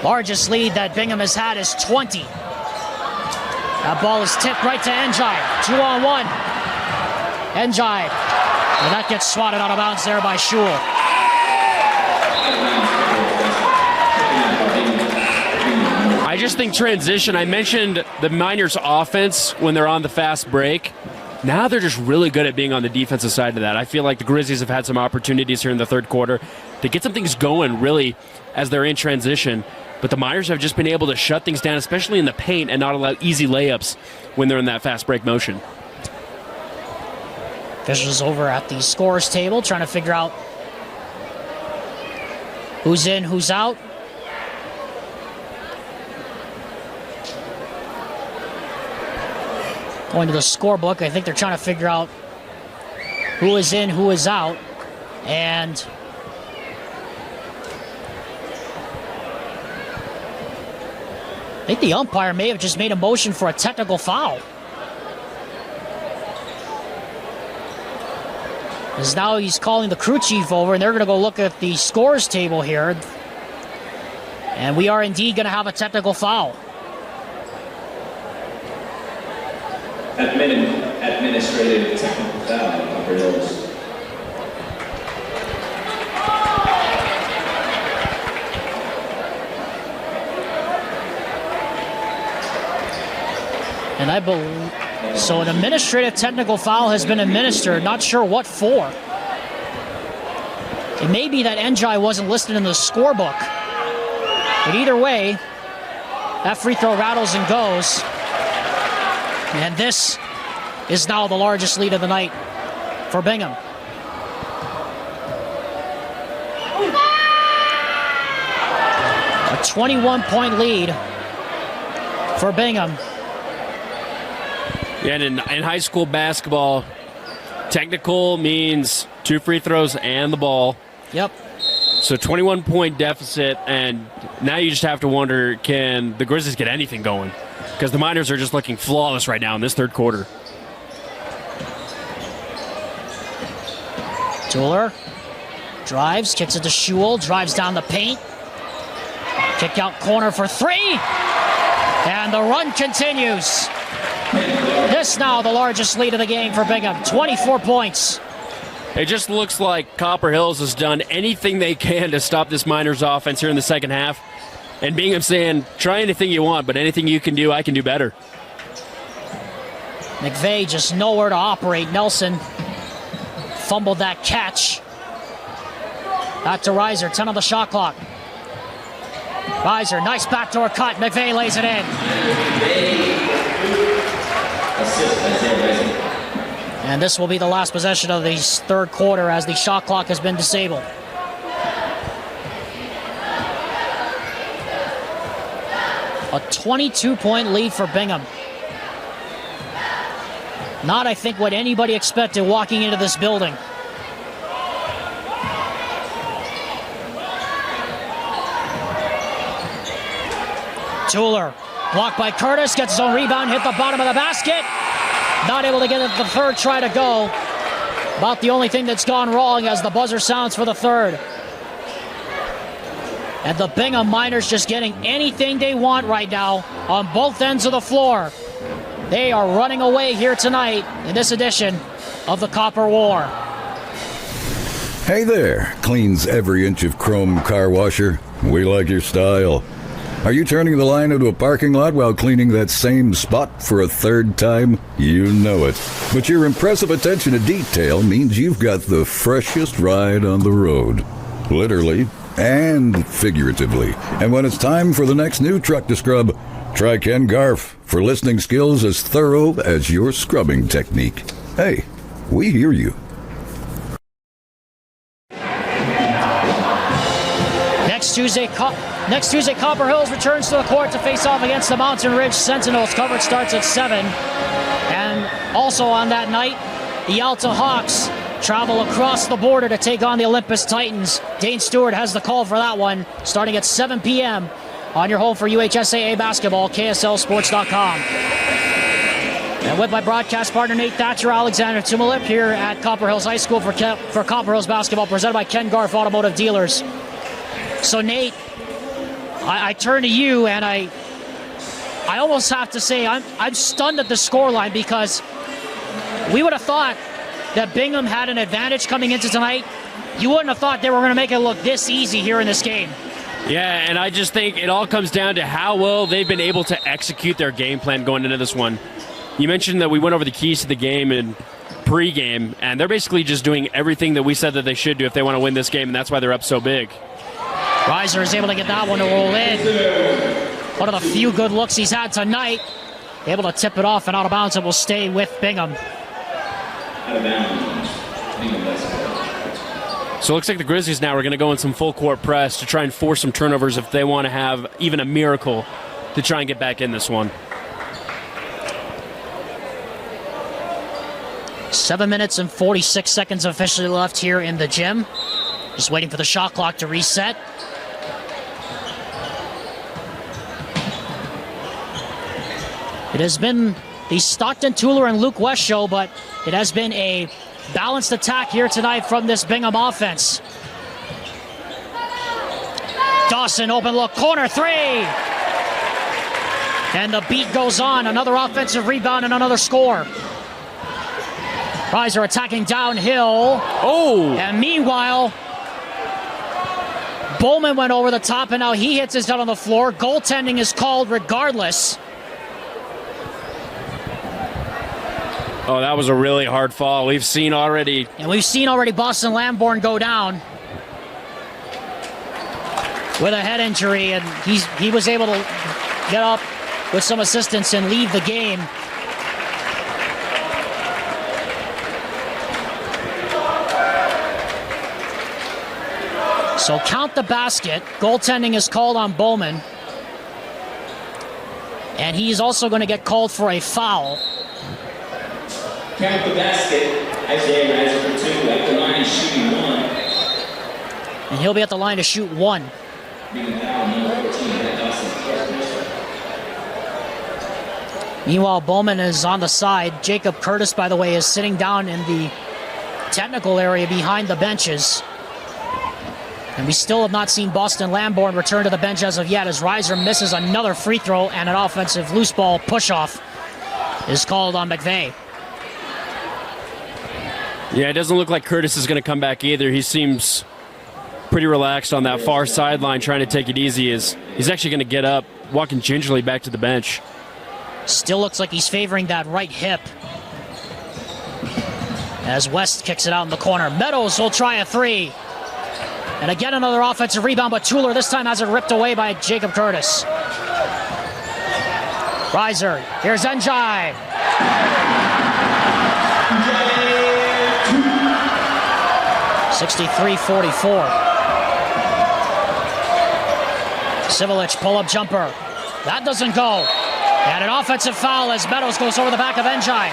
Largest lead that Bingham has had is 20. That ball is tipped right to Njai. 2-on-1. Njai. And that gets swatted out of bounds there by Schul. I just think transition, I mentioned the Miners' offense when they're on the fast break. Now they're just really good at being on the defensive side of that. I feel like the Grizzlies have had some opportunities here in the third quarter to get some things going, really, as they're in transition. But the Miners have just been able to shut things down, especially in the paint, and not allow easy layups when they're in that fast break motion. Officials over at the scorers table trying to figure out who's in, who's out. Going to the scorebook, I think they're trying to figure out who is in, who is out. And I think the umpire may have just made a motion for a technical foul. As now he's calling the crew chief over, and they're going to go look at the scores table here. And we are indeed going to have a technical foul. Administrative technical foul, Copper Hills. And I believe, so an administrative technical foul has been administered, not sure what for. It may be that Njai wasn't listed in the scorebook. But either way, that free throw rattles and goes. And this is now the largest lead of the night for Bingham. A 21-point lead for Bingham. Yeah, and in high school basketball, technical means 2 free throws and the ball. Yep. So 21-point deficit, and now you just have to wonder, can the Grizzlies get anything going? Because the Miners are just looking flawless right now in this third quarter. Tuller drives, kicks it to Schul, drives down the paint. Kick out corner for 3. And the run continues. This now the largest lead of the game for Bingham, 24 points. It just looks like Copper Hills has done anything they can to stop this Miners offense here in the second half. And Bingham saying, try anything you want, but anything you can do, I can do better. McVeigh just nowhere to operate. Nelson fumbled that catch. Back to Reiser, 10 on the shot clock. Reiser, nice backdoor cut. McVeigh lays it in. And this will be the last possession of the third quarter as the shot clock has been disabled. A 22-point lead for Bingham. Not, I think, what anybody expected walking into this building. Tuller, blocked by Curtis, gets his own rebound, hit the bottom of the basket. Not able to get it the third try to go. About the only thing that's gone wrong as the buzzer sounds for the third. And the Bingham Miners just getting anything they want right now on both ends of the floor. They are running away here tonight in this edition of the Copper War. Hey there, cleans every inch of chrome car washer. We like your style. Are you turning the line into a parking lot while cleaning that same spot for a third time? You know it. But your impressive attention to detail means you've got the freshest ride on the road. Literally and figuratively. And when it's time for the next new truck to scrub, try Ken Garf for listening skills as thorough as your scrubbing technique. Hey, we hear you. Next Tuesday, Copper Hills returns to the court to face off against the Mountain Ridge Sentinels. Coverage starts at 7. And also on that night, the Alta Hawks travel across the border to take on the Olympus Titans. Dane Stewart has the call for that one, starting at 7 p.m. on your home for UHSAA basketball, KSLSports.com. And with my broadcast partner, Nate Thatcher, Alexander Tumulip here at Copper Hills High School for Copper Hills basketball, presented by Ken Garf Automotive Dealers. So, Nate, I turn to you, and I almost have to say I'm stunned at the scoreline, because we would have thought that Bingham had an advantage coming into tonight. You wouldn't have thought they were going to make it look this easy here in this game. Yeah, and I just think it all comes down to how well they've been able to execute their game plan going into this one. You mentioned that we went over the keys to the game in pregame, and they're basically just doing everything that we said that they should do if they want to win this game, and that's why they're up so big. Reiser is able to get that one to roll in. One of the few good looks he's had tonight. Able to tip it off and out of bounds, and will stay with Bingham. Out of bounds. Bingham basketball. So it looks like the Grizzlies now are going to go in some full court press to try and force some turnovers if they want to have even a miracle to try and get back in this one. 7 minutes and 46 seconds officially left here in the gym. Just waiting for the shot clock to reset. It has been the Stockton, Tuller, and Luke West show, but it has been a balanced attack here tonight from this Bingham offense. Dawson, open look, corner three! And the beat goes on. Another offensive rebound and another score. Reiser attacking downhill. Oh! And meanwhile, Bowman went over the top, and now he hits his head on the floor. Goaltending is called regardless. Oh, that was a really hard fall. We've seen already Boston Lamborn go down with a head injury, and he was able to get up with some assistance and leave the game. So count the basket. Goaltending is called on Bowman. And he's also going to get called for a foul. Count the basket. Isaiah Reiser for 2. At the line is shooting 1. And he'll be at the line to shoot 1. Being foul number 14 at Dawson. Meanwhile, Bowman is on the side. Jacob Curtis, by the way, is sitting down in the technical area behind the benches. And we still have not seen Boston Lamborn return to the bench as of yet, as Reiser misses another free throw, and an offensive loose ball push-off is called on McVeigh. Yeah, it doesn't look like Curtis is going to come back either. He seems pretty relaxed on that far sideline, trying to take it easy. He's actually going to get up, walking gingerly back to the bench. Still looks like he's favoring that right hip. As West kicks it out in the corner. Meadows will try a three. And again, another offensive rebound, but Tuller this time has it ripped away by Jacob Curtis. Reiser, here's Njai. 63-44. Sivelich, pull-up jumper. That doesn't go. And an offensive foul as Meadows goes over the back of Njai.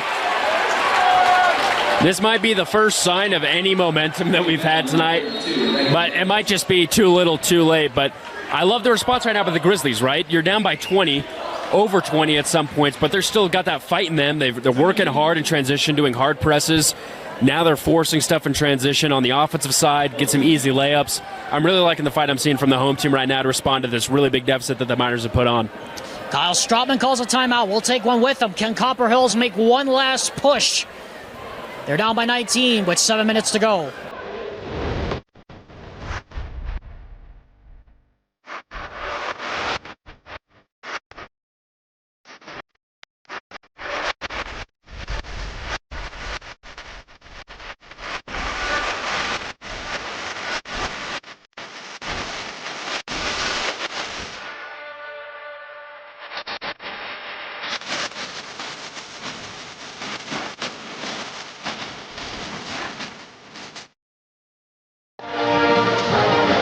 This might be the first sign of any momentum that we've had tonight, but it might just be too little, too late. But I love the response right now by the Grizzlies, right? You're down by 20, over 20 at some points, but they're still got that fight in them. They're working hard in transition, doing hard presses. Now they're forcing stuff in transition on the offensive side, get some easy layups. I'm really liking the fight I'm seeing from the home team right now to respond to this really big deficit that the Miners have put on. Kyle Stroutman calls a timeout. We'll take one with them. Can Copper Hills make one last push? They're down by 19 with 7 minutes to go.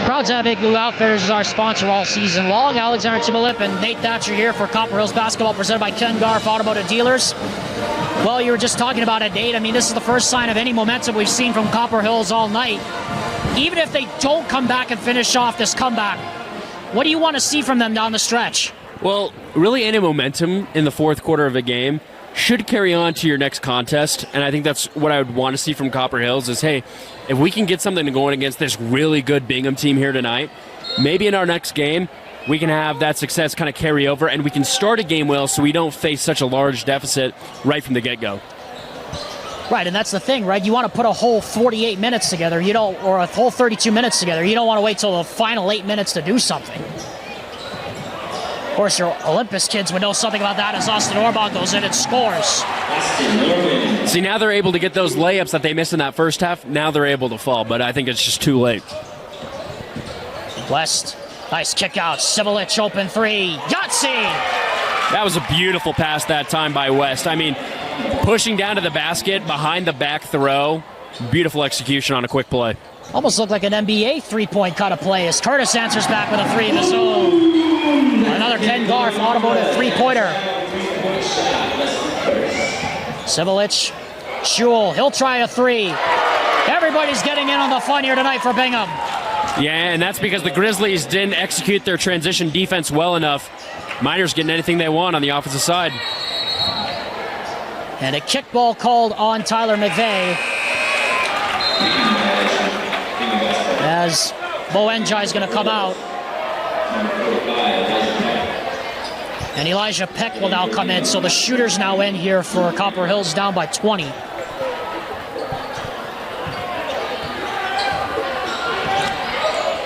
Proud to have Big Blue Outfitters as our sponsor all season long. Alexander Timolip and Nate Thatcher here for Copper Hills Basketball, presented by Ken Garff Automotive Dealers. Well, you were just talking about it, Nate. I mean, this is the first sign of any momentum we've seen from Copper Hills all night. Even if they don't come back and finish off this comeback, what do you want to see from them down the stretch? Well, really any momentum in the fourth quarter of a game should carry on to your next contest, and I think that's what I would want to see from Copper Hills is, hey, if we can get something going against this really good Bingham team here tonight, maybe in our next game we can have that success kind of carry over and we can start a game well so we don't face such a large deficit right from the get-go. Right, and that's the thing, right? You want to put a whole 48 minutes together, you don't, or a whole 32 minutes together. You don't want to wait till the final 8 minutes to do something. Of course, your Olympus kids would know something about that as Austin Orbach goes in and scores. See, now they're able to get those layups that they missed in that first half. Now they're able to fall, but I think it's just too late. West, nice kick out. Sivelich, open three. Yahtzee! That was a beautiful pass that time by West. I mean, pushing down to the basket, behind the back throw. Beautiful execution on a quick play. Almost looked like an NBA three-point kind of play as Curtis answers back with a three in the zone. Another Ken Garff automotive three-pointer. Sivelich, Schul, he'll try a three. Everybody's getting in on the fun here tonight for Bingham. Yeah, and that's because the Grizzlies didn't execute their transition defense well enough. Miners getting anything they want on the offensive side. And a kickball called on Tyler McVeigh. As Bo Njai is going to come out. And Elijah Peck will now come in. So the shooter's now in here for Copper Hills, down by 20.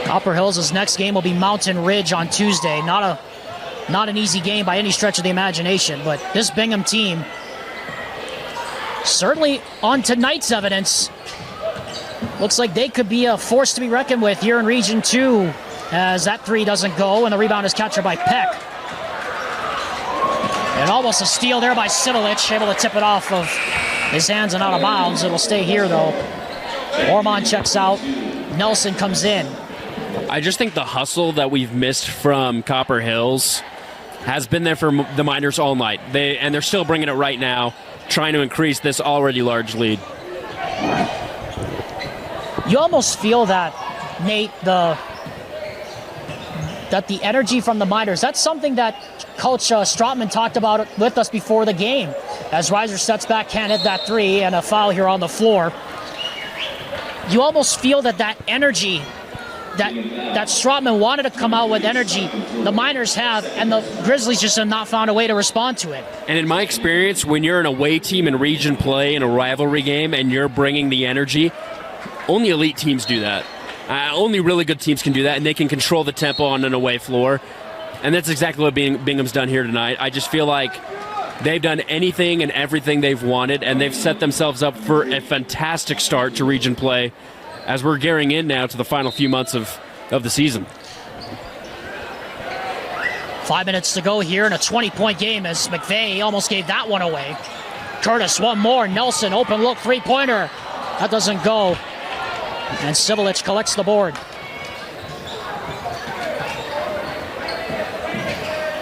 Copper Hills' next game will be Mountain Ridge on Tuesday. Not an easy game by any stretch of the imagination, but this Bingham team, certainly on tonight's evidence, looks like they could be a force to be reckoned with here in Region 2, as that three doesn't go, and the rebound is captured by Peck. And almost a steal there by Sivelich, able to tip it off of his hands and out of bounds. It'll stay here, though. Ormond checks out. Nelson comes in. I just think the hustle that we've missed from Copper Hills has been there for the Miners all night. They're still bringing it right now, trying to increase this already large lead. You almost feel that, Nate, that the energy from the Miners, that's something that Coach Stroutman talked about with us before the game. As Reiser steps back, can't hit that three, and a foul here on the floor. You almost feel that energy, that Stroutman wanted to come out with energy, the Miners have, and the Grizzlies just have not found a way to respond to it. And in my experience, when you're an away team in region play in a rivalry game and you're bringing the energy, only elite teams do that. Only really good teams can do that, and they can control the tempo on an away floor. And that's exactly what Bingham's done here tonight. I just feel like they've done anything and everything they've wanted, and they've set themselves up for a fantastic start to region play as we're gearing in now to the final few months of the season. 5 minutes to go here in a 20-point game as McVeigh almost gave that one away. Curtis, one more. Nelson, open look, three-pointer. That doesn't go. And Sivelich collects the board.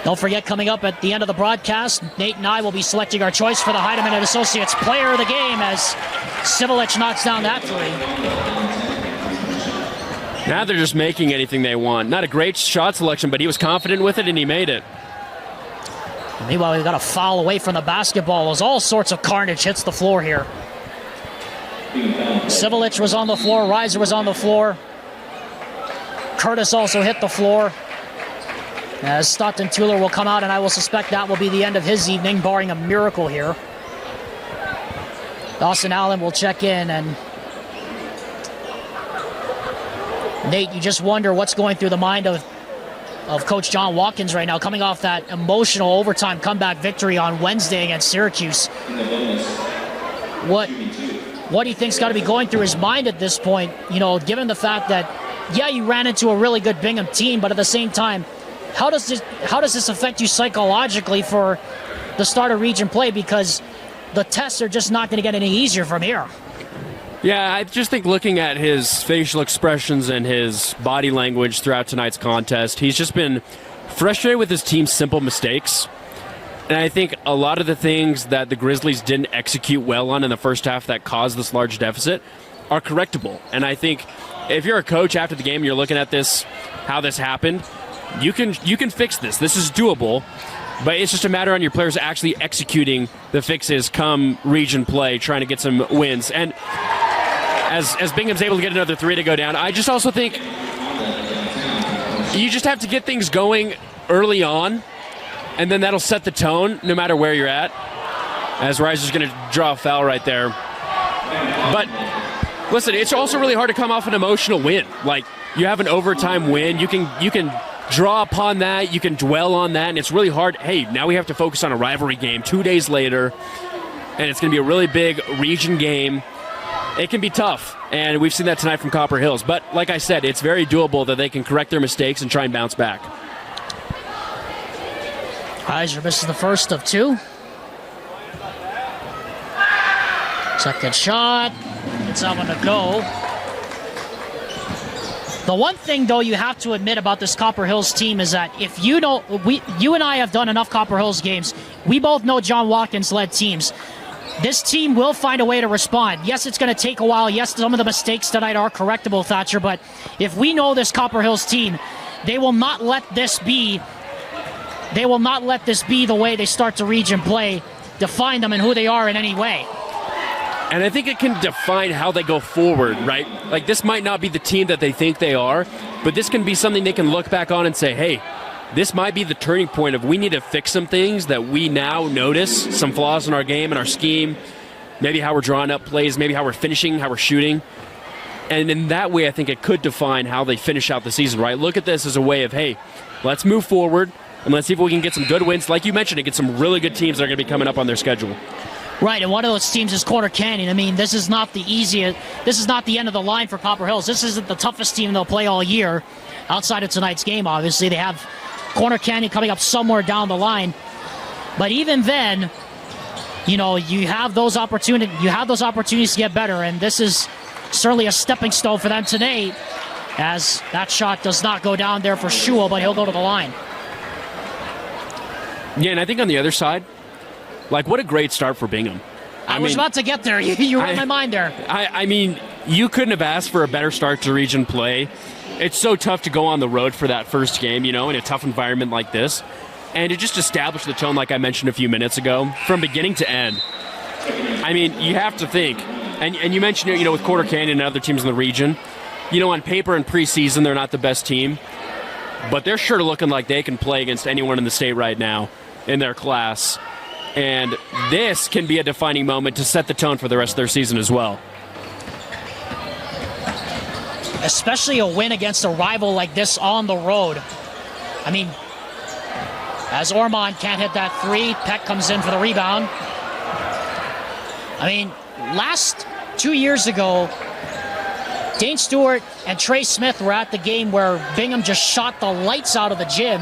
Don't forget, coming up at the end of the broadcast, Nate and I will be selecting our choice for the Heidemann and Associates Player of the Game as Sivelich knocks down that three. Now they're just making anything they want. Not a great shot selection, but he was confident with it and he made it. Meanwhile, we've got a foul away from the basketball as all sorts of carnage hits the floor here. Sivelich was on the floor, Reiser was on the floor. Curtis also hit the floor. As Stockton Tueller will come out, and I will suspect that will be the end of his evening, barring a miracle here. Dawson Allen will check in, and Nate, you just wonder what's going through the mind of Coach John Watkins right now, coming off that emotional overtime comeback victory on Wednesday against Syracuse. What do you think's got to be going through his mind at this point? You know, given the fact that, yeah, you ran into a really good Bingham team, but at the same time, how does this affect you psychologically for the start of region play? Because the tests are just not going to get any easier from here. Yeah, I just think looking at his facial expressions and his body language throughout tonight's contest, he's just been frustrated with his team's simple mistakes. And I think a lot of the things that the Grizzlies didn't execute well on in the first half that caused this large deficit are correctable. And I think if you're a coach after the game and you're looking at this, how this happened, you can fix this. This is doable, but it's just a matter on your players actually executing the fixes come region play, trying to get some wins. And as Bingham's able to get another three to go down, I just also think you just have to get things going early on, and then that'll set the tone no matter where you're at. As Reiser's going to draw a foul right there. But listen, it's also really hard to come off an emotional win. Like, you have an overtime win, you can draw upon that, you can dwell on that, and it's really hard. Hey, now we have to focus on a rivalry game 2 days later, and it's going to be a really big region game. It can be tough, and we've seen that tonight from Copper Hills. But like I said, it's very doable that they can correct their mistakes and try and bounce back. Reiser misses the first of two. Second shot. It's that one to go. The one thing, though, you have to admit about this Copper Hills team is that if you don't, you and I have done enough Copper Hills games. We both know John Watkins-led teams. This team will find a way to respond. Yes, it's going to take a while. Yes, some of the mistakes tonight are correctable, Thatcher. But if we know this Copper Hills team, they will not let this be. They will not let this be the way they start to region play, define them and who they are in any way. And I think it can define how they go forward, right? Like, this might not be the team that they think they are, but this can be something they can look back on and say, hey, this might be the turning point of we need to fix some things that we now notice, some flaws in our game and our scheme, maybe how we're drawing up plays, maybe how we're finishing, how we're shooting. And in that way, I think it could define how they finish out the season, right? Look at this as a way of, hey, let's move forward, and let's see if we can get some good wins. Like you mentioned, and get some really good teams that are going to be coming up on their schedule. Right, and one of those teams is Corner Canyon. I mean, this is not the easiest. This is not the end of the line for Copper Hills. This isn't the toughest team they'll play all year. Outside of tonight's game, obviously, they have Corner Canyon coming up somewhere down the line. But even then, you know, you have those opportunities. You have those opportunities to get better, and this is certainly a stepping stone for them today. As that shot does not go down there for Shule, but he'll go to the line. Yeah, and I think on the other side, like, what a great start for Bingham. I was about to get there. You read my mind there. I mean, you couldn't have asked for a better start to region play. It's so tough to go on the road for that first game, you know, in a tough environment like this. And to just establish the tone, like I mentioned a few minutes ago, from beginning to end. I mean, you have to think. And you mentioned it, you know, with Corner Canyon and other teams in the region. You know, on paper in preseason, they're not the best team. But they're sure looking like they can play against anyone in the state right now in their class. And this can be a defining moment to set the tone for the rest of their season as well. Especially a win against a rival like this on the road. I mean, as Ormond can't hit that three, Peck comes in for the rebound. I mean, last 2 years ago, Dane Stewart and Trey Smith were at the game where Bingham just shot the lights out of the gym.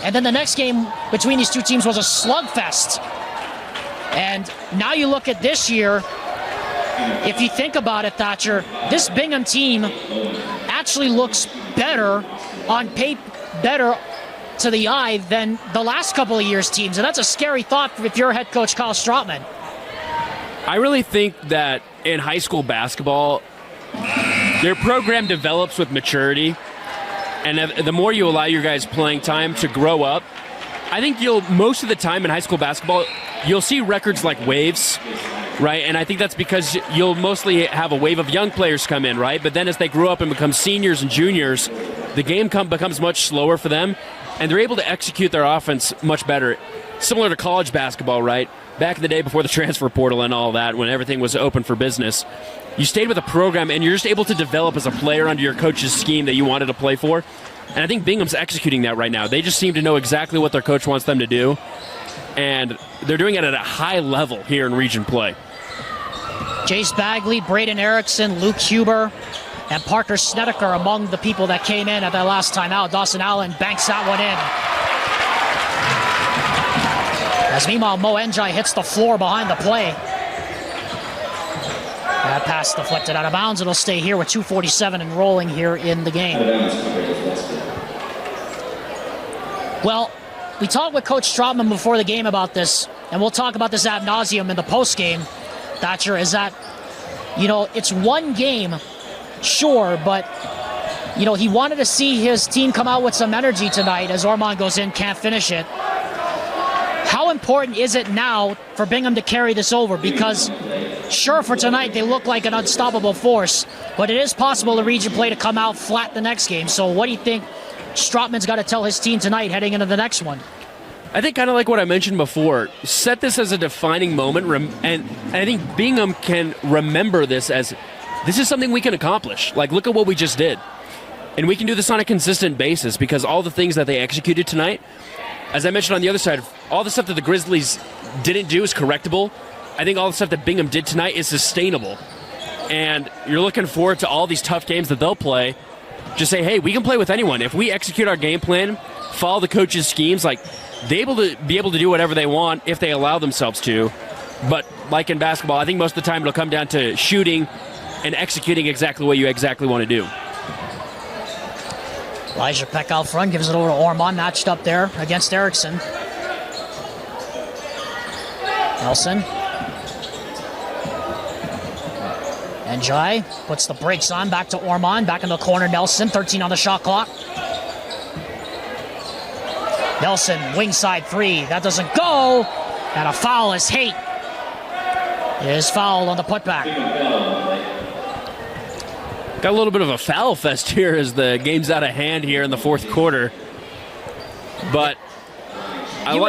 And then the next game between these two teams was a slugfest. And now you look at this year, if you think about it, Thatcher, this Bingham team actually looks better on paper, better to the eye than the last couple of years' teams. And that's a scary thought if you're head coach Kyle Stroutman. I really think that in high school basketball, their program develops with maturity. And the more you allow your guys playing time to grow up, I think most of the time in high school basketball, you'll see records like waves, right? And I think that's because you'll mostly have a wave of young players come in, right? But then as they grow up and become seniors and juniors, the game becomes much slower for them, and they're able to execute their offense much better. Similar to college basketball, right? Back in the day before the transfer portal and all that, when everything was open for business, you stayed with a program and you're just able to develop as a player under your coach's scheme that you wanted to play for. And I think Bingham's executing that right now. They just seem to know exactly what their coach wants them to do, and they're doing it at a high level here in region play. Jace Bagley, Braden Erickson, Luke Huber, and Parker Snedeker among the people that came in at that last time out. Dawson Allen banks that one in. As meanwhile, Mo Njai hits the floor behind the play. That pass deflected out of bounds. It'll stay here with 2:47 and rolling here in the game. Well, we talked with Coach Stroutman before the game about this, and we'll talk about this ad nauseum in the postgame, Thatcher, is that, it's one game, sure, but, he wanted to see his team come out with some energy tonight as Ormond goes in, can't finish it. How important is it now for Bingham to carry this over? Because, sure, for tonight, they look like an unstoppable force, but it is possible the region play to come out flat the next game. So what do you think Stroutman's got to tell his team tonight heading into the next one? I think kind of like what I mentioned before, set this as a defining moment, and I think Bingham can remember this as, this is something we can accomplish. Like, look at what we just did. And we can do this on a consistent basis because all the things that they executed tonight, as I mentioned on the other side, all the stuff that the Grizzlies didn't do is correctable. I think all the stuff that Bingham did tonight is sustainable. And you're looking forward to all these tough games that they'll play. Just say, hey, we can play with anyone. If we execute our game plan, follow the coach's schemes, they're able to do whatever they want if they allow themselves to. But like in basketball, I think most of the time it'll come down to shooting and executing exactly what you exactly want to do. Elijah Peck out front, gives it over to Ormond, matched up there against Erickson. Nelson. Njai puts the brakes on, back to Ormond, back in the corner, Nelson, 13 on the shot clock. Nelson, wing side three, that doesn't go, and a foul is Haight. Is fouled on the putback. Got a little bit of a foul fest here as the game's out of hand here in the fourth quarter. But you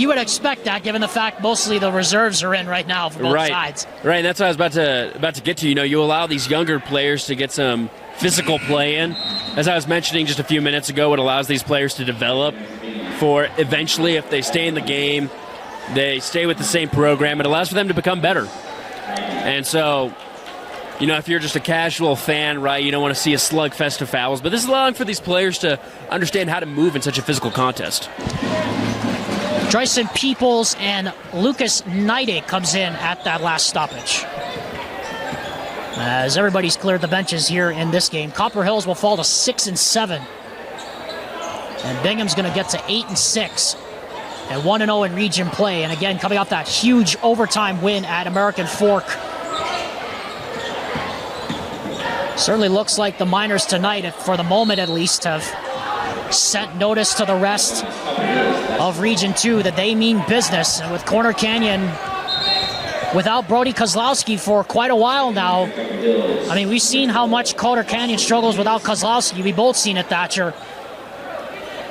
would expect that, given the fact mostly the reserves are in right now for both sides. Right, and that's what I was about to get to. You allow these younger players to get some physical play in. As I was mentioning just a few minutes ago, it allows these players to develop for eventually, if they stay in the game, they stay with the same program. It allows for them to become better. And so, if you're just a casual fan, right, you don't want to see a slugfest of fouls. But this is allowing for these players to understand how to move in such a physical contest. Bryson Peoples and Lucas Neidig comes in at that last stoppage. As everybody's cleared the benches here in this game, Copper Hills will fall to 6-7. And Bingham's going to get to 8-6. And 1-0 in region play. And again, coming off that huge overtime win at American Fork. Certainly looks like the Miners tonight, for the moment at least, have sent notice to the rest of Region 2 that they mean business. And with Corner Canyon without Brody Kozlowski for quite a while now, I mean, we've seen how much Corner Canyon struggles without Kozlowski. We both seen it, Thatcher.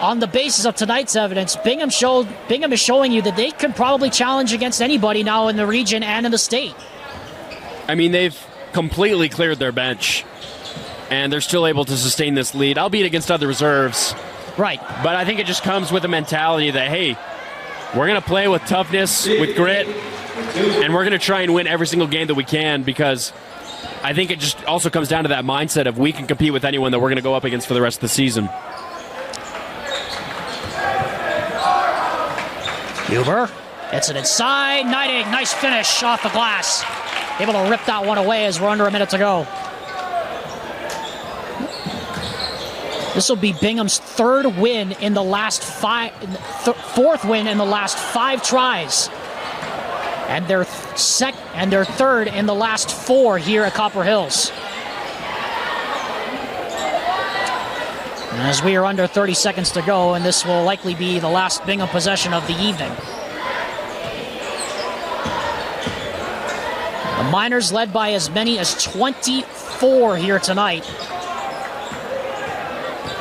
On the basis of tonight's evidence, Bingham is showing you that they can probably challenge against anybody now in the region and in the state. I mean, they've completely cleared their bench, and they're still able to sustain this lead, albeit against other reserves. Right. But I think it just comes with a mentality that, hey, we're going to play with toughness, with grit, and we're going to try and win every single game that we can, because I think it just also comes down to that mindset of we can compete with anyone that we're going to go up against for the rest of the season. Huber, it's it inside. Neidig, nice finish off the glass. able to rip that one away as we're under a minute to go. This will be Bingham's fourth win in the last 5 tries. And their third in the last 4 here at Copper Hills. And as we are under 30 seconds to go, and this will likely be the last Bingham possession of the evening. The Miners led by as many as 24 here tonight.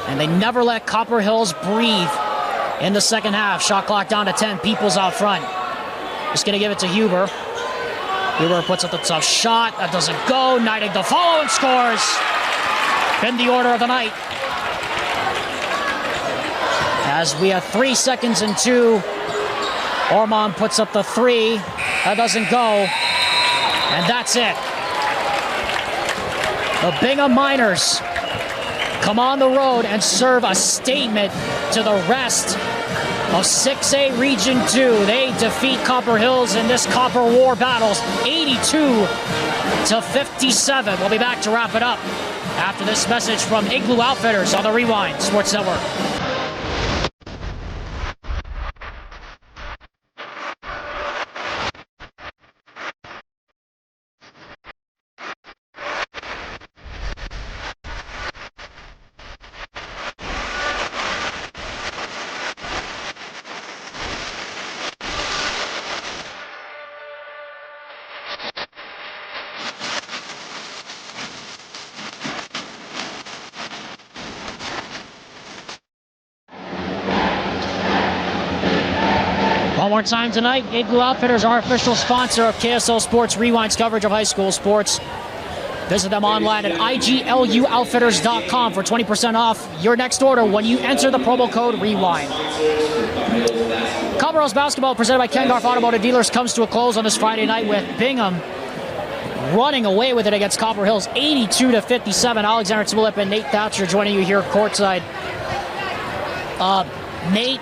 And they never let Copper Hills breathe in the second half. Shot clock down to 10. Peoples out front. Just going to give it to Huber. Huber puts up the tough shot. That doesn't go. Knighting the follow and scores. Been the order of the night. As we have 3 seconds and 2. Ormond puts up the 3. That doesn't go. And that's it. The Bingham Miners come on the road and serve a statement to the rest of 6A Region 2. They defeat Copper Hills in this Copper War Battles 82-57. We'll be back to wrap it up after this message from Igloo Outfitters on the Rewind Sports Network. One more time tonight, Igloo Outfitters, our official sponsor of KSL Sports Rewind's coverage of high school sports. Visit them online at igluoutfitters.com for 20% off your next order when you enter the promo code REWIND. Copper Hills basketball presented by Ken Garff Automotive Dealers comes to a close on this Friday night with Bingham running away with it against Copper Hills 82-57. Alexander Tbilip and Nate Thatcher joining you here courtside. Nate,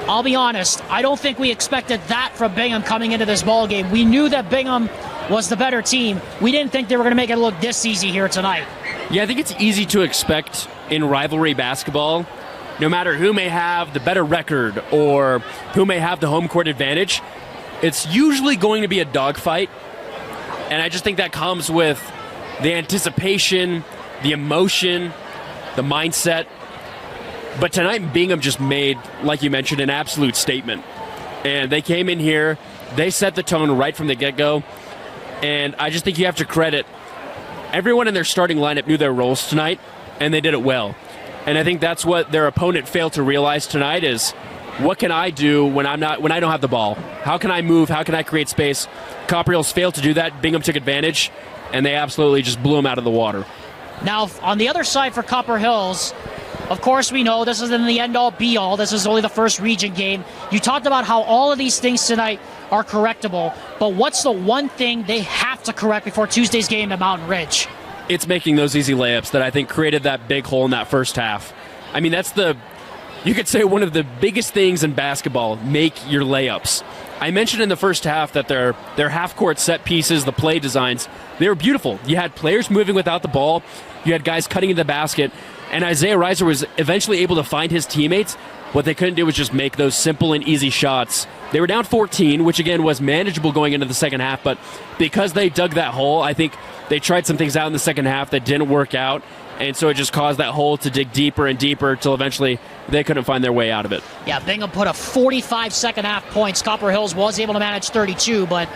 I'll be honest, I don't think we expected that from Bingham coming into this ball game. We knew that Bingham was the better team. We didn't think they were going to make it look this easy here tonight. Yeah, I think it's easy to expect in rivalry basketball, no matter who may have the better record or who may have the home court advantage, it's usually going to be a dogfight. And I just think that comes with the anticipation, the emotion, the mindset. But tonight, Bingham just made, like you mentioned, an absolute statement. And they came in here, they set the tone right from the get-go. And I just think you have to credit everyone in their starting lineup knew their roles tonight, and they did it well. And I think that's what their opponent failed to realize tonight is, what can I do when I don't have the ball? How can I move? How can I create space? Copper Hills failed to do that. Bingham took advantage, and they absolutely just blew them out of the water. Now, on the other side for Copper Hills, of course, we know this isn't the end-all, be-all. This is only the first region game. You talked about how all of these things tonight are correctable, but what's the one thing they have to correct before Tuesday's game at Mountain Ridge? It's making those easy layups that I think created that big hole in that first half. I mean, you could say one of the biggest things in basketball, make your layups. I mentioned in the first half that their half-court set pieces, the play designs, they were beautiful. You had players moving without the ball. You had guys cutting into the basket. And Isaiah Reiser was eventually able to find his teammates. What they couldn't do was just make those simple and easy shots. They were down 14, which again was manageable going into the second half, but because they dug that hole, I think they tried some things out in the second half that didn't work out, and so it just caused that hole to dig deeper and deeper until eventually they couldn't find their way out of it. Yeah, Bingham put up 45 second half points. Copper Hills was able to manage 32, but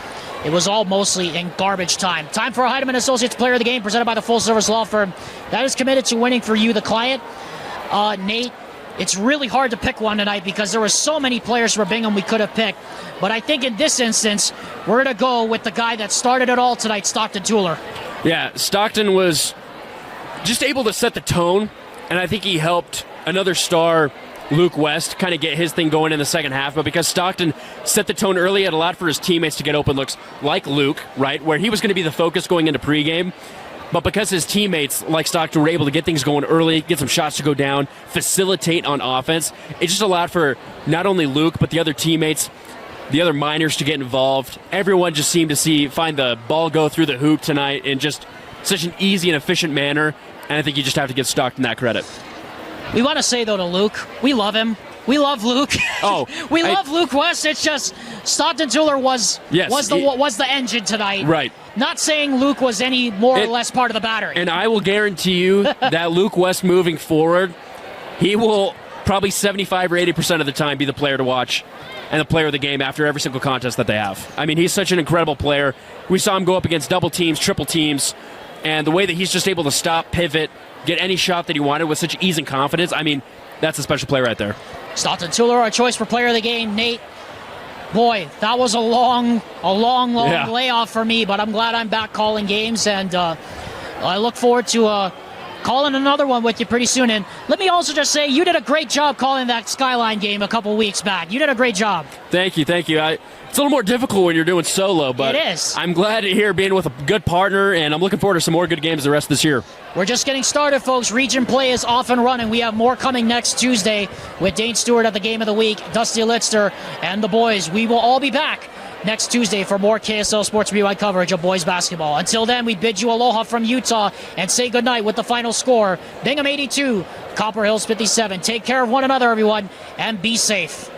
it was all mostly in garbage time. Time for a Heidemann Associates Player of the Game presented by the full-service law firm that is committed to winning for you, the client. Nate, it's really hard to pick one tonight because there were so many players for Bingham we could have picked. But I think in this instance, we're going to go with the guy that started it all tonight, Stockton Tueller. Yeah, Stockton was just able to set the tone, and I think he helped another star, Luke West, kind of get his thing going in the second half. But because Stockton set the tone early, it allowed for his teammates to get open looks like Luke, right, where he was going to be the focus going into pregame. But because his teammates, like Stockton, were able to get things going early, get some shots to go down, facilitate on offense, it just allowed for not only Luke, but the other teammates, the other minors to get involved. Everyone just seemed to find the ball go through the hoop tonight in just such an easy and efficient manner, and I think you just have to give Stockton that credit. We want to say, though, to Luke, we love him. We love Luke. Oh, we love Luke West. It's just Stockton Tuller was the engine tonight. Right. Not saying Luke was any more or less part of the battery. And I will guarantee you that Luke West moving forward, he will probably 75 or 80% of the time be the player to watch and the player of the game after every single contest that they have. I mean, he's such an incredible player. We saw him go up against double teams, triple teams, and the way that he's just able to stop, pivot, get any shot that he wanted with such ease and confidence, I mean, that's a special player right there. Stockton Tuller, our choice for player of the game. Nate, boy, that was a long layoff for me, but I'm glad I'm back calling games, and I look forward to calling another one with you pretty soon. And let me also just say, you did a great job calling that Skyline game a couple weeks back. You did a great job. Thank you. It's a little more difficult when you're doing solo, but it is. I'm glad to hear being with a good partner, and I'm looking forward to some more good games the rest of this year. We're just getting started, folks. Region play is off and running. We have more coming next Tuesday with Dane Stewart at the Game of the Week, Dusty Litzter, and the boys. We will all be back next Tuesday for more KSL Sports Rewind coverage of boys basketball. Until then, we bid you aloha from Utah and say goodnight with the final score. Bingham 82, Copper Hills 57. Take care of one another, everyone, and be safe.